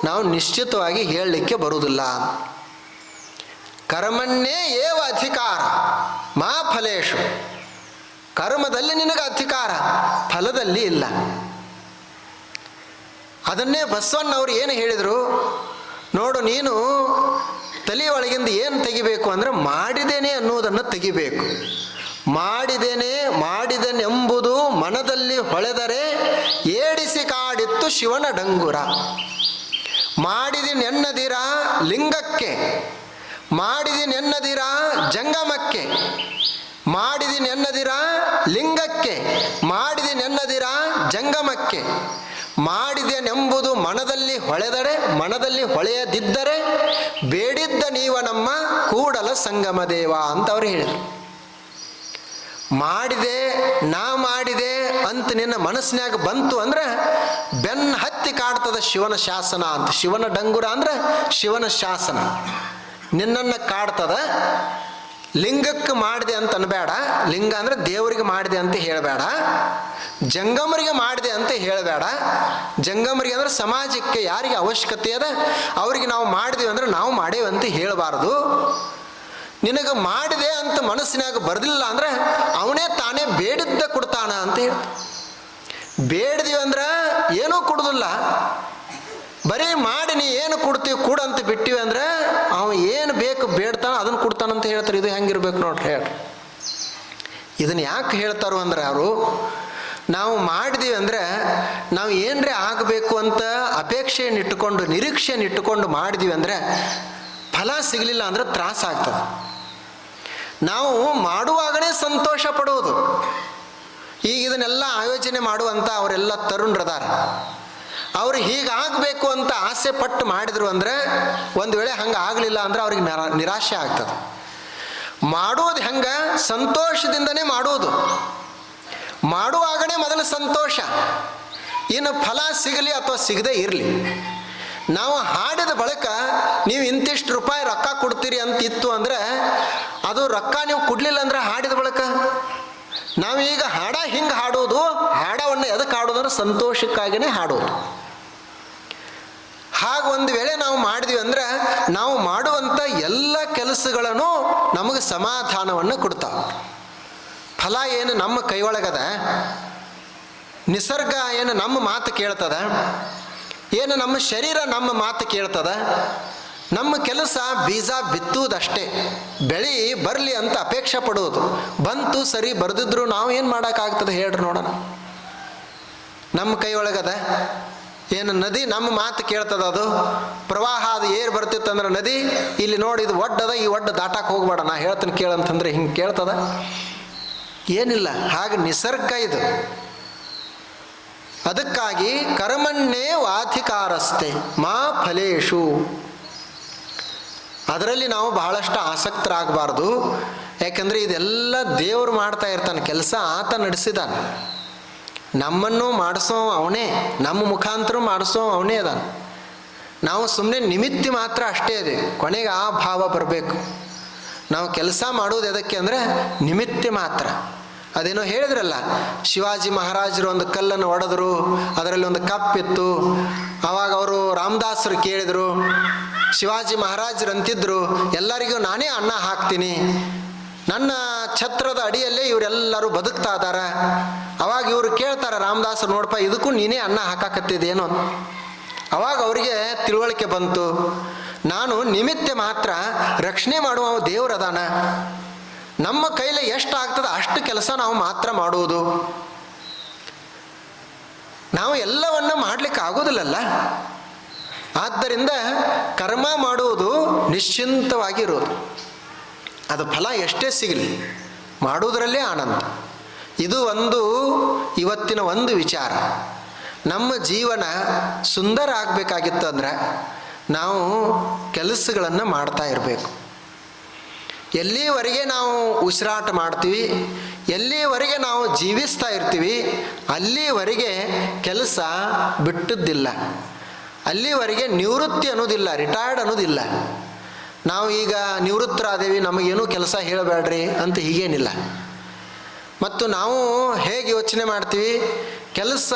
Speaker 1: ನಾವು ನಿಶ್ಚಿತವಾಗಿ ಹೇಳಲಿಕ್ಕೆ ಬರುವುದಿಲ್ಲ. ಕರ್ಮಣ್ಣೇ ಏವ ಅಧಿಕಾರ ಮಾ ಫಲೇಶು. ಕರ್ಮದಲ್ಲಿ ನಿನಗೆ ಅಧಿಕಾರ, ಫಲದಲ್ಲಿ ಇಲ್ಲ. ಅದನ್ನೇ ಬಸವಣ್ಣವ್ರು ಏನು ಹೇಳಿದರು ನೋಡು, ನೀನು ತಲೆಯೊಳಗಿಂದ ಏನು ತೆಗಿಬೇಕು ಅಂದರೆ ಮಾಡಿದ್ದೇನೆ ಅನ್ನುವುದನ್ನು ತೆಗಿಬೇಕು. ಮಾಡಿದೆನೆಂಬುದು ಮನದಲ್ಲಿ ಹೊಳೆದರೆ ಏಡಿಸಿ ಕಾಡಿತ್ತು ಶಿವನ ಡಂಗುರ. ಮಾಡಿದೆನೆನ್ನದಿರ ಲಿಂಗಕ್ಕೆ, ಮಾಡಿದೆನೆನ್ನದಿರ ಜಂಗಮಕ್ಕೆ, ಮಾಡಿದೆನೆನ್ನದಿರ ಲಿಂಗಕ್ಕೆ, ಮಾಡಿದೆನೆನ್ನದಿರ ಜಂಗಮಕ್ಕೆ. ಮಾಡಿದೆನೆಂಬುದು ಮನದಲ್ಲಿ ಹೊಳೆದರೆ, ಮನದಲ್ಲಿ ಹೊಳೆಯದಿದ್ದರೆ ಬೇಡಿದ್ದ ನೀವ ನಮ್ಮ ಕೂಡಲ ಸಂಗಮ ದೇವ ಅಂತ ಅವ್ರು ಹೇಳಿದರು. ಮಾಡಿದೆ, ನಾ ಮಾಡಿದೆ ಅಂತ ನಿನ್ನ ಮನಸ್ಸಿನಾಗ ಬಂತು ಅಂದ್ರೆ ಬೆನ್ನ ಹತ್ತಿ ಕಾಡ್ತದ ಶಿವನ ಶಾಸನ ಅಂತ. ಶಿವನ ಡಂಗುರ ಅಂದ್ರೆ ಶಿವನ ಶಾಸನ ನಿನ್ನನ್ನು ಕಾಡ್ತದ. ಲಿಂಗಕ್ಕೆ ಮಾಡಿದೆ ಅಂತ ಅನ್ಬೇಡ, ಲಿಂಗ ಅಂದ್ರೆ ದೇವರಿಗೆ ಮಾಡಿದೆ ಅಂತ ಹೇಳಬೇಡ. ಜಂಗಮರಿಗೆ ಮಾಡಿದೆ ಅಂತ ಹೇಳಬೇಡ. ಜಂಗಮರಿಗೆ ಅಂದ್ರೆ ಸಮಾಜಕ್ಕೆ ಯಾರಿಗೆ ಅವಶ್ಯಕತೆ ಅದ ಅವ್ರಿಗೆ ನಾವು ಮಾಡಿದೀವಿ ಅಂದ್ರೆ ನಾವು ಮಾಡೇವಿ ಅಂತ ಹೇಳಬಾರ್ದು. ನಿನಗೆ ಮಾಡಿದೆ ಅಂತ ಮನಸ್ಸಿನಾಗ ಬರ್ದಿಲ್ಲ ಅಂದ್ರೆ ಅವನೇ ತಾನೇ ಬೇಡಿದ್ದ ಕೊಡ್ತಾನ ಅಂತ ಹೇಳಿ. ಬೇಡಿದೀವಿ ಅಂದ್ರೆ ಏನೂ ಕೊಡುದಿಲ್ಲ, ಬರೀ ಮಾಡಿ ನೀ ಏನು ಕೊಡ್ತೀವಿ ಕೊಡಂತ ಬಿಟ್ಟಿವಿ ಅಂದ್ರೆ ಅವ ಏನು ಬೇಕು ಬೇಡ್ತಾನ ಅದನ್ನು ಕೊಡ್ತಾನಂತ ಹೇಳ್ತಾರೆ. ಇದು ಹೆಂಗಿರ್ಬೇಕು ನೋಡ್ರಿ ಹೇಳಿ. ಇದನ್ನು ಯಾಕೆ ಹೇಳ್ತಾರೋ ಅಂದ್ರೆ ಅವರು ನಾವು ಮಾಡಿದೀವಿ ಅಂದರೆ ನಾವು ಏನರೇ ಆಗಬೇಕು ಅಂತ ಅಪೇಕ್ಷೆಯನ್ನು ಇಟ್ಟುಕೊಂಡು ನಿರೀಕ್ಷೆಯನ್ನು ಇಟ್ಟುಕೊಂಡು ಮಾಡಿದೀವಿ ಅಂದರೆ ಫಲ ಸಿಗಲಿಲ್ಲ ಅಂದ್ರೆ ತ್ರಾಸ ಆಗ್ತದೆ. ನಾವು ಮಾಡುವಾಗಲೇ ಸಂತೋಷ ಪಡುವುದು. ಈಗ ಇದನ್ನೆಲ್ಲ ಆಯೋಜನೆ ಮಾಡುವಂಥ ಅವರೆಲ್ಲ ತರುಣರದಾರ, ಅವರು ಹೀಗಾಗಬೇಕು ಅಂತ ಆಸೆ ಪಟ್ಟು ಮಾಡಿದ್ರು ಅಂದರೆ ಒಂದು ವೇಳೆ ಹಂಗೆ ಆಗಲಿಲ್ಲ ಅಂದ್ರೆ ಅವ್ರಿಗೆ ನಿರಾಶೆ ಆಗ್ತದೆ. ಮಾಡುವುದು ಹೆಂಗೆ? ಸಂತೋಷದಿಂದನೇ ಮಾಡುವುದು. ಮಾಡುವಾಗಲೇ ಮೊದಲು ಸಂತೋಷ, ಇನ್ನು ಫಲ ಸಿಗಲಿ ಅಥವಾ ಸಿಗದೇ ಇರಲಿ. ನಾವು ಹಾಡಿದ ಬಳಿಕ ನೀವು ಇಂತಿಷ್ಟು ರೂಪಾಯಿ ರೊಕ್ಕ ಕೊಡ್ತೀರಿ ಅಂತ ಇತ್ತು ಅಂದರೆ ಅದು ರೊಕ್ಕ ನೀವು ಕೊಡಲಿಲ್ಲ ಅಂದ್ರೆ ಹಾಡಿದ ಬಳಿಕ ನಾವೀಗ ಹಾಡ ಹಿಂಗೆ ಹಾಡೋದು, ಹಾಡವನ್ನು ಎದಕ್ಕೆ ಹಾಡೋದು ಅಂದ್ರೆ ಸಂತೋಷಕ್ಕಾಗಿಯೇ ಹಾಡೋದು. ಹಾಗೆ ಒಂದು ವೇಳೆ ನಾವು ಮಾಡಿದ್ವಿ ಅಂದ್ರೆ ನಾವು ಮಾಡುವಂಥ ಎಲ್ಲ ಕೆಲಸಗಳನ್ನು ನಮಗೆ ಸಮಾಧಾನವನ್ನು ಕೊಡ್ತಾವೆ. ಫಲ ಏನು ನಮ್ಮ ಕೈ ಒಳಗದ? ನಿಸರ್ಗ ಏನು ನಮ್ಮ ಮಾತು ಕೇಳ್ತದ? ಏನು ನಮ್ಮ ಶರೀರ ನಮ್ಮ ಮಾತು ಕೇಳ್ತದ? ನಮ್ಮ ಕೆಲಸ ಬೀಜ ಬಿತ್ತುವುದಷ್ಟೇ, ಬೆಳೆ ಬರಲಿ ಅಂತ ಅಪೇಕ್ಷೆ ಪಡುವುದು. ಬಂತು ಸರಿ, ಬರೆದಿದ್ರು ನಾವು ಏನು ಮಾಡೋಕ್ಕಾಗ್ತದೆ ಹೇಳ್ರಿ ನೋಡೋಣ. ನಮ್ಮ ಕೈ ಒಳಗದ ಏನು? ನದಿ ನಮ್ಮ ಮಾತು ಕೇಳ್ತದ? ಅದು ಪ್ರವಾಹ ಅದು ಏರ್ ಬರ್ತಿತ್ತಂದ್ರೆ ನದಿ ಇಲ್ಲಿ ನೋಡಿ ಇದು ಒಡ್ಡದ, ಈ ಒಡ್ಡ ದಾಟಕ್ಕೆ ಹೋಗ್ಬೇಡ ನಾ ಹೇಳ್ತೀನಿ ಕೇಳಂತಂದ್ರೆ ಹಿಂಗೆ ಕೇಳ್ತದ? ಏನಿಲ್ಲ. ಹಾಗೆ ನಿಸರ್ಗ ಇದು. ಅದಕ್ಕಾಗಿ ಕರ್ಮಣ್ಣೇ ವಾಧಿಕಾರಸ್ತೆ ಮಾ ಫಲೇಶು, ಅದರಲ್ಲಿ ನಾವು ಬಹಳಷ್ಟು ಆಸಕ್ತರಾಗಬಾರ್ದು. ಯಾಕಂದರೆ ಇದೆಲ್ಲ ದೇವರು ಮಾಡ್ತಾ ಇರ್ತಾನೆ ಕೆಲಸ, ಆತ ನಡೆಸಿದಾನೆ. ನಮ್ಮನ್ನು ಮಾಡಿಸೋ ಅವನೇ, ನಮ್ಮ ಮುಖಾಂತರ ಮಾಡಿಸೋ ಅವನೇ ಅದಾನ. ನಾವು ಸುಮ್ಮನೆ ನಿಮಿತ್ತಿ ಮಾತ್ರ ಅಷ್ಟೇ ಇದೆ. ಕೊನೆಗೆ ಆ ಭಾವ ಬರಬೇಕು. ನಾವು ಕೆಲಸ ಮಾಡೋದು ಎದಕ್ಕೆ ಅಂದರೆ ನಿಮಿತ್ತಿ ಮಾತ್ರ. ಅದೇನೋ ಹೇಳಿದ್ರಲ್ಲ, ಶಿವಾಜಿ ಮಹಾರಾಜರು ಒಂದು ಕಲ್ಲನ್ನು ಒಡೆದ್ರು, ಅದರಲ್ಲಿ ಒಂದು ಕಪ್ಪಿತ್ತು. ಆವಾಗ ಅವರು ರಾಮದಾಸರು ಕೇಳಿದರು. ಶಿವಾಜಿ ಮಹಾರಾಜರು ಅಂತಿದ್ರು, ಎಲ್ಲರಿಗೂ ನಾನೇ ಅನ್ನ ಹಾಕ್ತೀನಿ, ನನ್ನ ಛತ್ರದ ಅಡಿಯಲ್ಲೇ ಇವರೆಲ್ಲರೂ ಬದುಕ್ತಾ ಇದಾರ. ಅವಾಗ ಇವರು ಕೇಳ್ತಾರೆ ರಾಮದಾಸರು, ನೋಡಪ್ಪ ಇದಕ್ಕೂ ನೀನೇ ಅನ್ನ ಹಾಕಾಕತ್ತಿದೇನೋ. ಅವಾಗ ಅವರಿಗೆ ತಿಳುವಳಿಕೆ ಬಂತು, ನಾನು ನಿಮಿತ್ತ ಮಾತ್ರ, ರಕ್ಷಣೆ ಮಾಡುವ ದೇವರದಾನ. ನಮ್ಮ ಕೈಲಿ ಎಷ್ಟು ಆಗ್ತದೆ ಅಷ್ಟು ಕೆಲಸ ನಾವು ಮಾತ್ರ ಮಾಡುವುದು. ನಾವು ಎಲ್ಲವನ್ನ ಮಾಡಲಿಕ್ಕೆ ಆಗೋದಿಲ್ಲಲ್ಲ. ಆದ್ದರಿಂದ ಕರ್ಮ ಮಾಡುವುದು ನಿಶ್ಚಿಂತವಾಗಿರೋದು. ಅದು ಫಲ ಎಷ್ಟೇ ಸಿಗಲಿ ಮಾಡುವುದರಲ್ಲೇ ಆನಂದ. ಇದು ಒಂದು ಇವತ್ತಿನ ಒಂದು ವಿಚಾರ. ನಮ್ಮ ಜೀವನ ಸುಂದರ ಆಗಬೇಕಾಗಿತ್ತು ಅಂದ್ರೆ ನಾವು ಕೆಲಸಗಳನ್ನು ಮಾಡ್ತಾ ಇರಬೇಕು. ಎಲ್ಲಿವರೆಗೆ ನಾವು ಉಸಿರಾಟ ಮಾಡ್ತೀವಿ, ಎಲ್ಲಿವರೆಗೆ ನಾವು ಜೀವಿಸ್ತಾ ಇರ್ತೀವಿ, ಅಲ್ಲಿವರೆಗೆ ಕೆಲಸ ಬಿಟ್ಟದ್ದಿಲ್ಲ. ಅಲ್ಲಿವರೆಗೆ ನಿವೃತ್ತಿ ಅನ್ನೋದಿಲ್ಲ, ರಿಟೈರ್ಡ್ ಅನ್ನೋದಿಲ್ಲ. ನಾವು ಈಗ ನಿವೃತ್ತರಾದೇವಿ, ನಮಗೇನೂ ಕೆಲಸ ಹೇಳಬೇಡ್ರಿ ಅಂತ ಹೀಗೇನಿಲ್ಲ. ಮತ್ತು ನಾವು ಹೇಗೆ ಯೋಚನೆ ಮಾಡ್ತೀವಿ, ಕೆಲಸ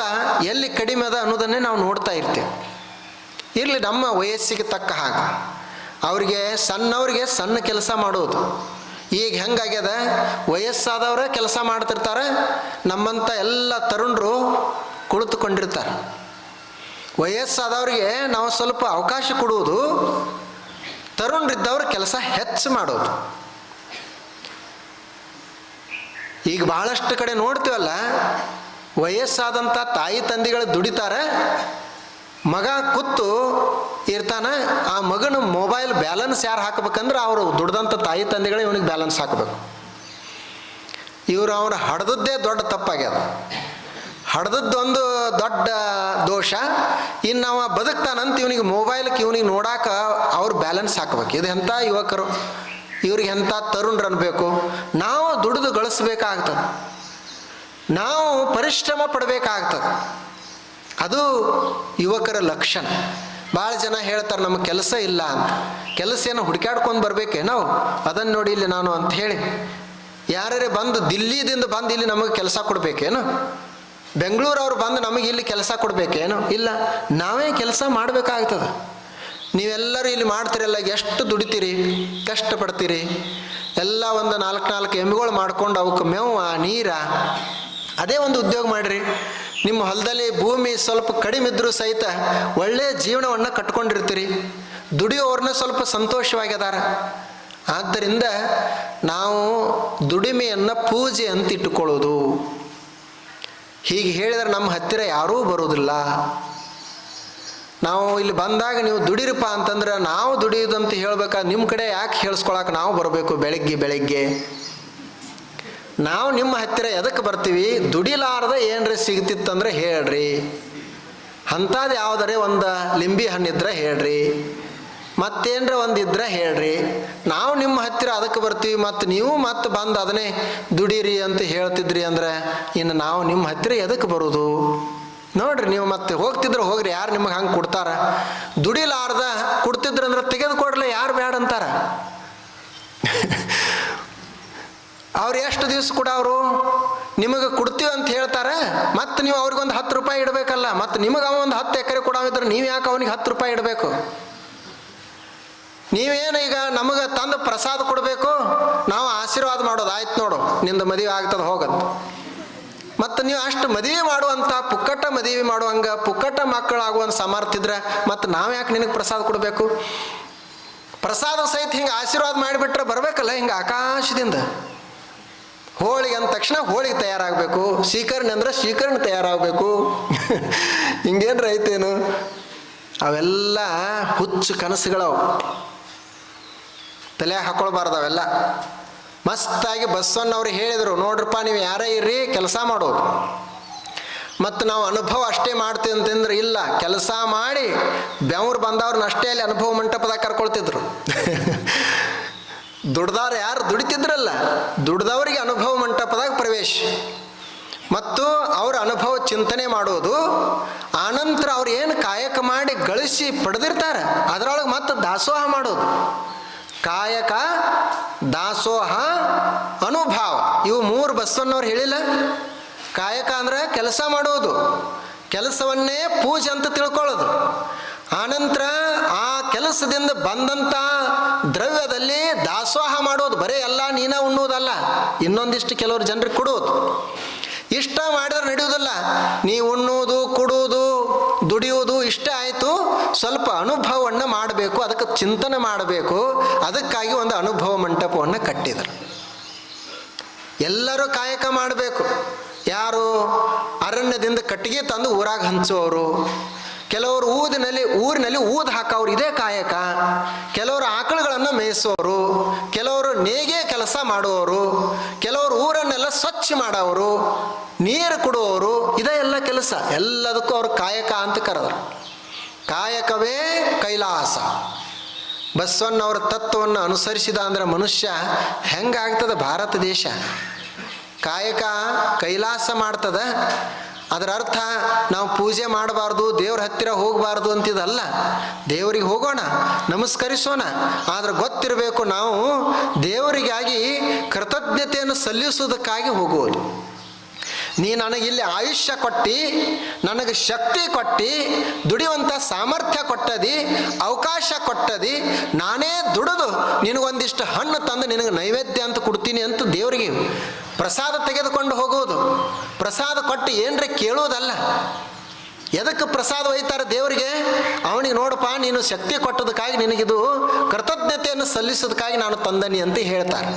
Speaker 1: ಎಲ್ಲಿ ಕಡಿಮೆ ಅದ ಅನ್ನೋದನ್ನೇ ನಾವು ನೋಡ್ತಾ ಇರ್ತೀವಿ. ಇರಲಿ ನಮ್ಮ ವಯಸ್ಸಿಗೆ ತಕ್ಕ ಹಾಗೆ ಅವ್ರಿಗೆ ಸಣ್ಣವ್ರಿಗೆ ಸಣ್ಣ ಕೆಲಸ ಮಾಡೋದು. ಈಗ ಹೆಂಗಾಗ್ಯದ, ವಯಸ್ಸಾದವರೇ ಕೆಲಸ ಮಾಡ್ತಿರ್ತಾರೆ, ನಮ್ಮಂಥ ಎಲ್ಲ ತರುಣರು ಕುಳಿತುಕೊಂಡಿರ್ತಾರೆ. ವಯಸ್ಸಾದವ್ರಿಗೆ ನಾವು ಸ್ವಲ್ಪ ಅವಕಾಶ ಕೊಡುವುದು, ತರುಣರಿದ್ದವ್ರ ಕೆಲಸ ಹೆಚ್ಚು ಮಾಡೋದು. ಈಗ ಬಹಳಷ್ಟು ಕಡೆ ನೋಡ್ತೀವಲ್ಲ, ವಯಸ್ಸಾದಂಥ ತಾಯಿ ತಂದೆಗಳು ದುಡಿತಾರೆ, ಮಗ ಕೂತು ಇರ್ತಾನ, ಆ ಮಗನ ಮೊಬೈಲ್ ಬ್ಯಾಲೆನ್ಸ್ ಯಾರು ಹಾಕಬೇಕಂದ್ರೆ ಅವರು ದುಡ್ದಂಥ ತಾಯಿ ತಂದೆಗಳೇ ಇವನಿಗೆ ಬ್ಯಾಲೆನ್ಸ್ ಹಾಕಬೇಕು. ಅವ್ರು ಹಡ್ದದ್ದೇ ದೊಡ್ಡ ತಪ್ಪಾಗ್ಯದ. ಹಡ್ದದ್ದೊಂದು ದೊಡ್ಡ ದೋಷ. ಇನ್ನು ನಾವು ಬದುಕ್ತಾನಂತ ಇವನಿಗೆ ಮೊಬೈಲ್ಗೆ ಇವನಿಗೆ ನೋಡಾಕ ಅವ್ರು ಬ್ಯಾಲೆನ್ಸ್ ಹಾಕಬೇಕು. ಇದು ಎಂಥ ಯುವಕರು, ಇವ್ರಿಗೆ ಎಂಥ ತರುಣರು ಅನ್ಬೇಕು. ನಾವು ದುಡಿದು ಗಳಿಸ್ಬೇಕಾಗ್ತದೆ, ನಾವು ಪರಿಶ್ರಮ ಪಡಬೇಕಾಗ್ತದೆ. ಅದು ಯುವಕರ ಲಕ್ಷಣ. ಭಾಳ ಜನ ಹೇಳ್ತಾರೆ ನಮಗೆ ಕೆಲಸ ಇಲ್ಲ ಅಂತ. ಕೆಲಸ ಏನೋ ಹುಡುಕಾಡ್ಕೊಂಡು ಬರಬೇಕೇ ನಾವು, ಅದನ್ನು ನೋಡಿ ಇಲ್ಲಿ ನಾನು ಅಂತ ಹೇಳಿ ಯಾರೇ ಬಂದು ದಿಲ್ಲಿದಿಂದ ಬಂದು ಇಲ್ಲಿ ನಮಗೆ ಕೆಲಸ ಕೊಡಬೇಕೇನು? ಬೆಂಗಳೂರವ್ರು ಬಂದು ನಮಗೆ ಇಲ್ಲಿ ಕೆಲಸ ಕೊಡಬೇಕೇನು? ಇಲ್ಲ, ನಾವೇ ಕೆಲಸ ಮಾಡಬೇಕಾಗ್ತದೆ. ನೀವೆಲ್ಲರೂ ಇಲ್ಲಿ ಮಾಡ್ತೀರಲ್ಲ, ಎಷ್ಟು ದುಡಿತೀರಿ, ಕಷ್ಟಪಡ್ತೀರಿ. ಎಲ್ಲ ಒಂದು 4 ಎಮ್ಮೆಗಳು ಮಾಡ್ಕೊಂಡು ಅವಕ್ಕೆ ಮೇವು ನೀರ ಅದೇ ಒಂದು ಉದ್ಯೋಗ ಮಾಡಿರಿ. ನಿಮ್ಮ ಹೊಲದಲ್ಲಿ ಭೂಮಿ ಸ್ವಲ್ಪ ಕಡಿಮೆ ಇದ್ರೂ ಸಹಿತ ಒಳ್ಳೆಯ ಜೀವನವನ್ನು ಕಟ್ಕೊಂಡಿರ್ತೀರಿ. ದುಡಿಯೋವ್ರನ್ನ ಸ್ವಲ್ಪ ಸಂತೋಷವಾಗಿದಾರ. ಆದ್ದರಿಂದ ನಾವು ದುಡಿಮೆಯನ್ನು ಪೂಜೆ ಅಂತ ಇಟ್ಟುಕೊಳ್ಳೋದು. ಹೀಗೆ ಹೇಳಿದ್ರೆ ನಮ್ಮ ಹತ್ತಿರ ಯಾರೂ ಬರೋದಿಲ್ಲ. ನಾವು ಇಲ್ಲಿ ಬಂದಾಗ ನೀವು ದುಡಿರಪ್ಪ ಅಂತಂದ್ರೆ ನಾವು ದುಡಿಯೋದಂತ ಹೇಳ್ಬೇಕಾದ್ರೆ ನಿಮ್ಮ ಕಡೆ ಯಾಕೆ ಹೇಳಿಸ್ಕೊಳಕ್ಕೆ ನಾವು ಬರಬೇಕು? ಬೆಳಗ್ಗೆ ನಾವು ನಿಮ್ಮ ಹತ್ತಿರ ಎದಕ್ಕೆ ಬರ್ತೀವಿ? ದುಡಿಲಾರ್ದ ಏನ್ರಿ ಸಿಗ್ತಿತ್ತಂದ್ರೆ ಹೇಳ್ರಿ, ಅಂಥದ್ದು ಯಾವುದರೆ ಒಂದು ಲಿಂಬಿ ಹಣ್ಣಿದ್ರೆ ಹೇಳ್ರಿ, ಮತ್ತೇನ್ರ ಒಂದಿದ್ರೆ ಹೇಳ್ರಿ. ನಾವು ನಿಮ್ಮ ಹತ್ತಿರ ಅದಕ್ಕೆ ಬರ್ತೀವಿ. ಮತ್ತು ನೀವು ಮತ್ತೆ ಬಂದು ಅದನ್ನೇ ದುಡೀರಿ ಅಂತ ಹೇಳ್ತಿದ್ರಿ ಅಂದ್ರೆ ಇನ್ನು ನಾವು ನಿಮ್ಮ ಹತ್ತಿರ ಎದಕ್ಕೆ ಬರೋದು? ನೋಡ್ರಿ, ನೀವು ಮತ್ತೆ ಹೋಗ್ತಿದ್ರೆ ಹೋಗ್ರಿ, ಯಾರು ನಿಮಗೆ ಹಂಗೆ ಕೊಡ್ತಾರ? ದುಡಿಲಾರ್ದ ಕೊಡ್ತಿದ್ರಂದ್ರೆ ತೆಗೆದುಕೊಡ್ಲೆ, ಯಾರು ಬೇಡ ಅಂತಾರ? ಅವ್ರು ಎಷ್ಟು ದಿವಸ ಕೂಡ ಅವರು ನಿಮಗೆ ಕೊಡ್ತೀವಿ ಅಂತ ಹೇಳ್ತಾರೆ. ಮತ್ತು ನೀವು ಅವ್ರಿಗೊಂದು 10 ರೂಪಾಯಿ ಇಡಬೇಕಲ್ಲ. ಮತ್ತು ನಿಮಗೆ ಅವ ಒಂದು 10 ಎಕರೆ ಕೊಡೋವಿದ್ರೆ ನೀವು ಯಾಕೆ ಅವನಿಗೆ 10 ರೂಪಾಯಿ ಇಡಬೇಕು? ನೀವೇನು ಈಗ ನಮಗೆ ತಂದು ಪ್ರಸಾದ ಕೊಡಬೇಕು, ನಾವು ಆಶೀರ್ವಾದ ಮಾಡೋದು, ಆಯ್ತು ನೋಡು ನಿಂದು ಮದುವೆ ಆಗ್ತದೆ ಹೋಗಂತ. ಮತ್ತು ನೀವು ಅಷ್ಟು ಮದುವೆ ಮಾಡುವಂಥ ಪುಕ್ಕಟ್ಟ ಮದುವೆ ಮಾಡುವಂಗೆ ಪುಕ್ಕಟ್ಟ ಮಕ್ಕಳಾಗುವಂಥ ಸಾಮರ್ಥ್ಯ ಇದ್ರೆ ಮತ್ತು ನಾವು ಯಾಕೆ ನಿನಗೆ ಪ್ರಸಾದ ಕೊಡಬೇಕು? ಪ್ರಸಾದ ಸಹಿತ ಹಿಂಗೆ ಆಶೀರ್ವಾದ ಮಾಡಿಬಿಟ್ರೆ ಬರಬೇಕಲ್ಲ, ಹಿಂಗೆ ಆಕಾಶದಿಂದ. ಹೋಳಿಗೆ ಅಂದ ತಕ್ಷಣ ಹೋಳಿಗೆ ತಯಾರಾಗಬೇಕು, ಶೀಕರಣೆ ಅಂದ್ರೆ ಶೀಕರಣೆ ತಯಾರಾಗಬೇಕು. ಹಿಂಗೇನು ರೈತೇನು? ಅವೆಲ್ಲ ಹುಚ್ಚು ಕನಸುಗಳವು, ತಲೆಯಾಗ ಹಾಕೊಳ್ಬಾರ್ದು ಅವೆಲ್ಲ. ಮಸ್ತಾಗಿ ಬಸವಣ್ಣವ್ರು ಹೇಳಿದರು, ನೋಡ್ರಪ್ಪ ನೀವು ಯಾರೇ ಇರ್ರಿ ಕೆಲಸ ಮಾಡೋದು. ಮತ್ತು ನಾವು ಅನುಭವ ಅಷ್ಟೇ ಮಾಡ್ತೀವಿ ಅಂತಂದ್ರೆ ಇಲ್ಲ, ಕೆಲಸ ಮಾಡಿ ಬೆವರು ಬಂದವ್ರನ್ನ ಅಷ್ಟೇ ಅಲ್ಲಿ ಅನುಭವ ಮಂಟಪದಾಗ ಕರ್ಕೊಳ್ತಿದ್ರು. ದುಡ್ದವ್ರು ಯಾರು ದುಡಿತಿದ್ರಲ್ಲ, ದುಡ್ದವ್ರಿಗೆ ಅನುಭವ ಮಂಟಪದಾಗ ಪ್ರವೇಶ. ಮತ್ತು ಅವ್ರ ಅನುಭವ ಚಿಂತನೆ ಮಾಡೋದು. ಆನಂತರ ಅವ್ರು ಏನು ಕಾಯಕ ಮಾಡಿ ಗಳಿಸಿ ಪಡೆದಿರ್ತಾರೆ ಅದರೊಳಗೆ ಮತ್ತೆ ದಾಸೋಹ ಮಾಡೋದು. ಕಾಯಕ, ದಾಸೋಹ, ಅನುಭವ, ಇವು 3 ಬಸವಣ್ಣವ್ರು ಹೇಳಿಲ್ಲ. ಕಾಯಕ ಅಂದ್ರೆ ಕೆಲಸ ಮಾಡೋದು, ಕೆಲಸವನ್ನೇ ಪೂಜೆ ಅಂತ ತಿಳ್ಕೊಳ್ಳೋದು. ಆನಂತರ ಆ ಕೆಲಸದಿಂದ ಬಂದಂಥ ದ್ರವ್ಯದಲ್ಲಿ ದಾಸೋಹ ಮಾಡೋದು. ಬರೀ ಎಲ್ಲ ನೀನ ಉಣ್ಣುವುದಲ್ಲ, ಇನ್ನೊಂದಿಷ್ಟು ಕೆಲವರು ಜನರಿಗೆ ಕೊಡುವುದು. ಇಷ್ಟ ಮಾಡಿದ್ರೆ ನಡೆಯುವುದಿಲ್ಲ. ನೀವು ಉಣ್ಣುವುದು, ಕೊಡುವುದು, ದುಡಿಯುವುದು ಇಷ್ಟ ಆಯಿತು, ಸ್ವಲ್ಪ ಅನುಭವವನ್ನು ಮಾಡಬೇಕು, ಅದಕ್ಕೆ ಚಿಂತನೆ ಮಾಡಬೇಕು. ಅದಕ್ಕಾಗಿ ಒಂದು ಅನುಭವ ಮಂಟಪವನ್ನು ಕಟ್ಟಿದರು. ಎಲ್ಲರೂ ಕಾಯಕ ಮಾಡಬೇಕು. ಯಾರು ಅರಣ್ಯದಿಂದ ಕಟ್ಟಿಗೆ ತಂದು ಊರಾಗ ಹಂಚುವವರು, ಕೆಲವರು ಊರಿನಲ್ಲಿ ಊದು ಹಾಕೋರು, ಇದೇ ಕಾಯಕ. ಕೆಲವರು ಆಕಳುಗಳನ್ನು ಮೇಯಿಸೋರು, ಕೆಲವರು ನೇಗೆ ಕೆಲಸ ಮಾಡುವವರು, ಕೆಲವರು ಊರನ್ನೆಲ್ಲ ಸ್ವಚ್ಛ ಮಾಡೋರು, ನೀರು ಕೊಡುವವರು, ಇದೇ ಎಲ್ಲ ಕೆಲಸ. ಎಲ್ಲದಕ್ಕೂ ಅವರು ಕಾಯಕ ಅಂತ ಕರೆದರು. ಕಾಯಕವೇ ಕೈಲಾಸ. ಬಸವಣ್ಣವರ ತತ್ವವನ್ನು ಅನುಸರಿಸಿದ ಅಂದ್ರೆ ಮನುಷ್ಯ ಹೆಂಗಾಗ್ತದೆ ಭಾರತ ದೇಶ? ಕಾಯಕ ಕೈಲಾಸ ಮಾಡ್ತದ. ಅದರ ಅರ್ಥ ನಾವು ಪೂಜೆ ಮಾಡಬಾರ್ದು, ದೇವ್ರ ಹತ್ತಿರ ಹೋಗಬಾರ್ದು ಅಂತಿದಲ್ಲ. ದೇವರಿಗೆ ಹೋಗೋಣ, ನಮಸ್ಕರಿಸೋಣ. ಆದ್ರೆ ಗೊತ್ತಿರಬೇಕು ನಾವು ದೇವರಿಗಾಗಿ ಕೃತಜ್ಞತೆಯನ್ನು ಸಲ್ಲಿಸುವುದಕ್ಕಾಗಿ ಹೋಗುವುದು. ನೀ ನನಗಿಲ್ಲಿ ಆಯುಷ್ಯ ಕೊಟ್ಟು, ನನಗೆ ಶಕ್ತಿ ಕೊಟ್ಟು, ದುಡಿಯುವಂಥ ಸಾಮರ್ಥ್ಯ ಕೊಟ್ಟದಿ, ಅವಕಾಶ ಕೊಟ್ಟದಿ, ನಾನೇ ದುಡಿದು ನಿನಗೊಂದಿಷ್ಟು ಹಣ್ಣು ತಂದು ನಿನಗೆ ನೈವೇದ್ಯ ಅಂತ ಕೊಡ್ತೀನಿ ಅಂತ ದೇವರಿಗೆ ಪ್ರಸಾದ ತೆಗೆದುಕೊಂಡು ಹೋಗುವುದು. ಪ್ರಸಾದ ಕೊಟ್ಟು ಏನರೇ ಕೇಳುವುದಲ್ಲ. ಎದಕ್ಕೆ ಪ್ರಸಾದ ಒಯ್ತಾರೆ ದೇವರಿಗೆ? ಅವನಿಗೆ ನೋಡಪ್ಪ, ನೀನು ಶಕ್ತಿ ಕೊಟ್ಟದಕ್ಕಾಗಿ ನಿನಗಿದು ಕೃತಜ್ಞತೆಯನ್ನು ಸಲ್ಲಿಸೋದಕ್ಕಾಗಿ ನಾನು ತಂದನಿ ಅಂತ ಹೇಳ್ತಾರೆ.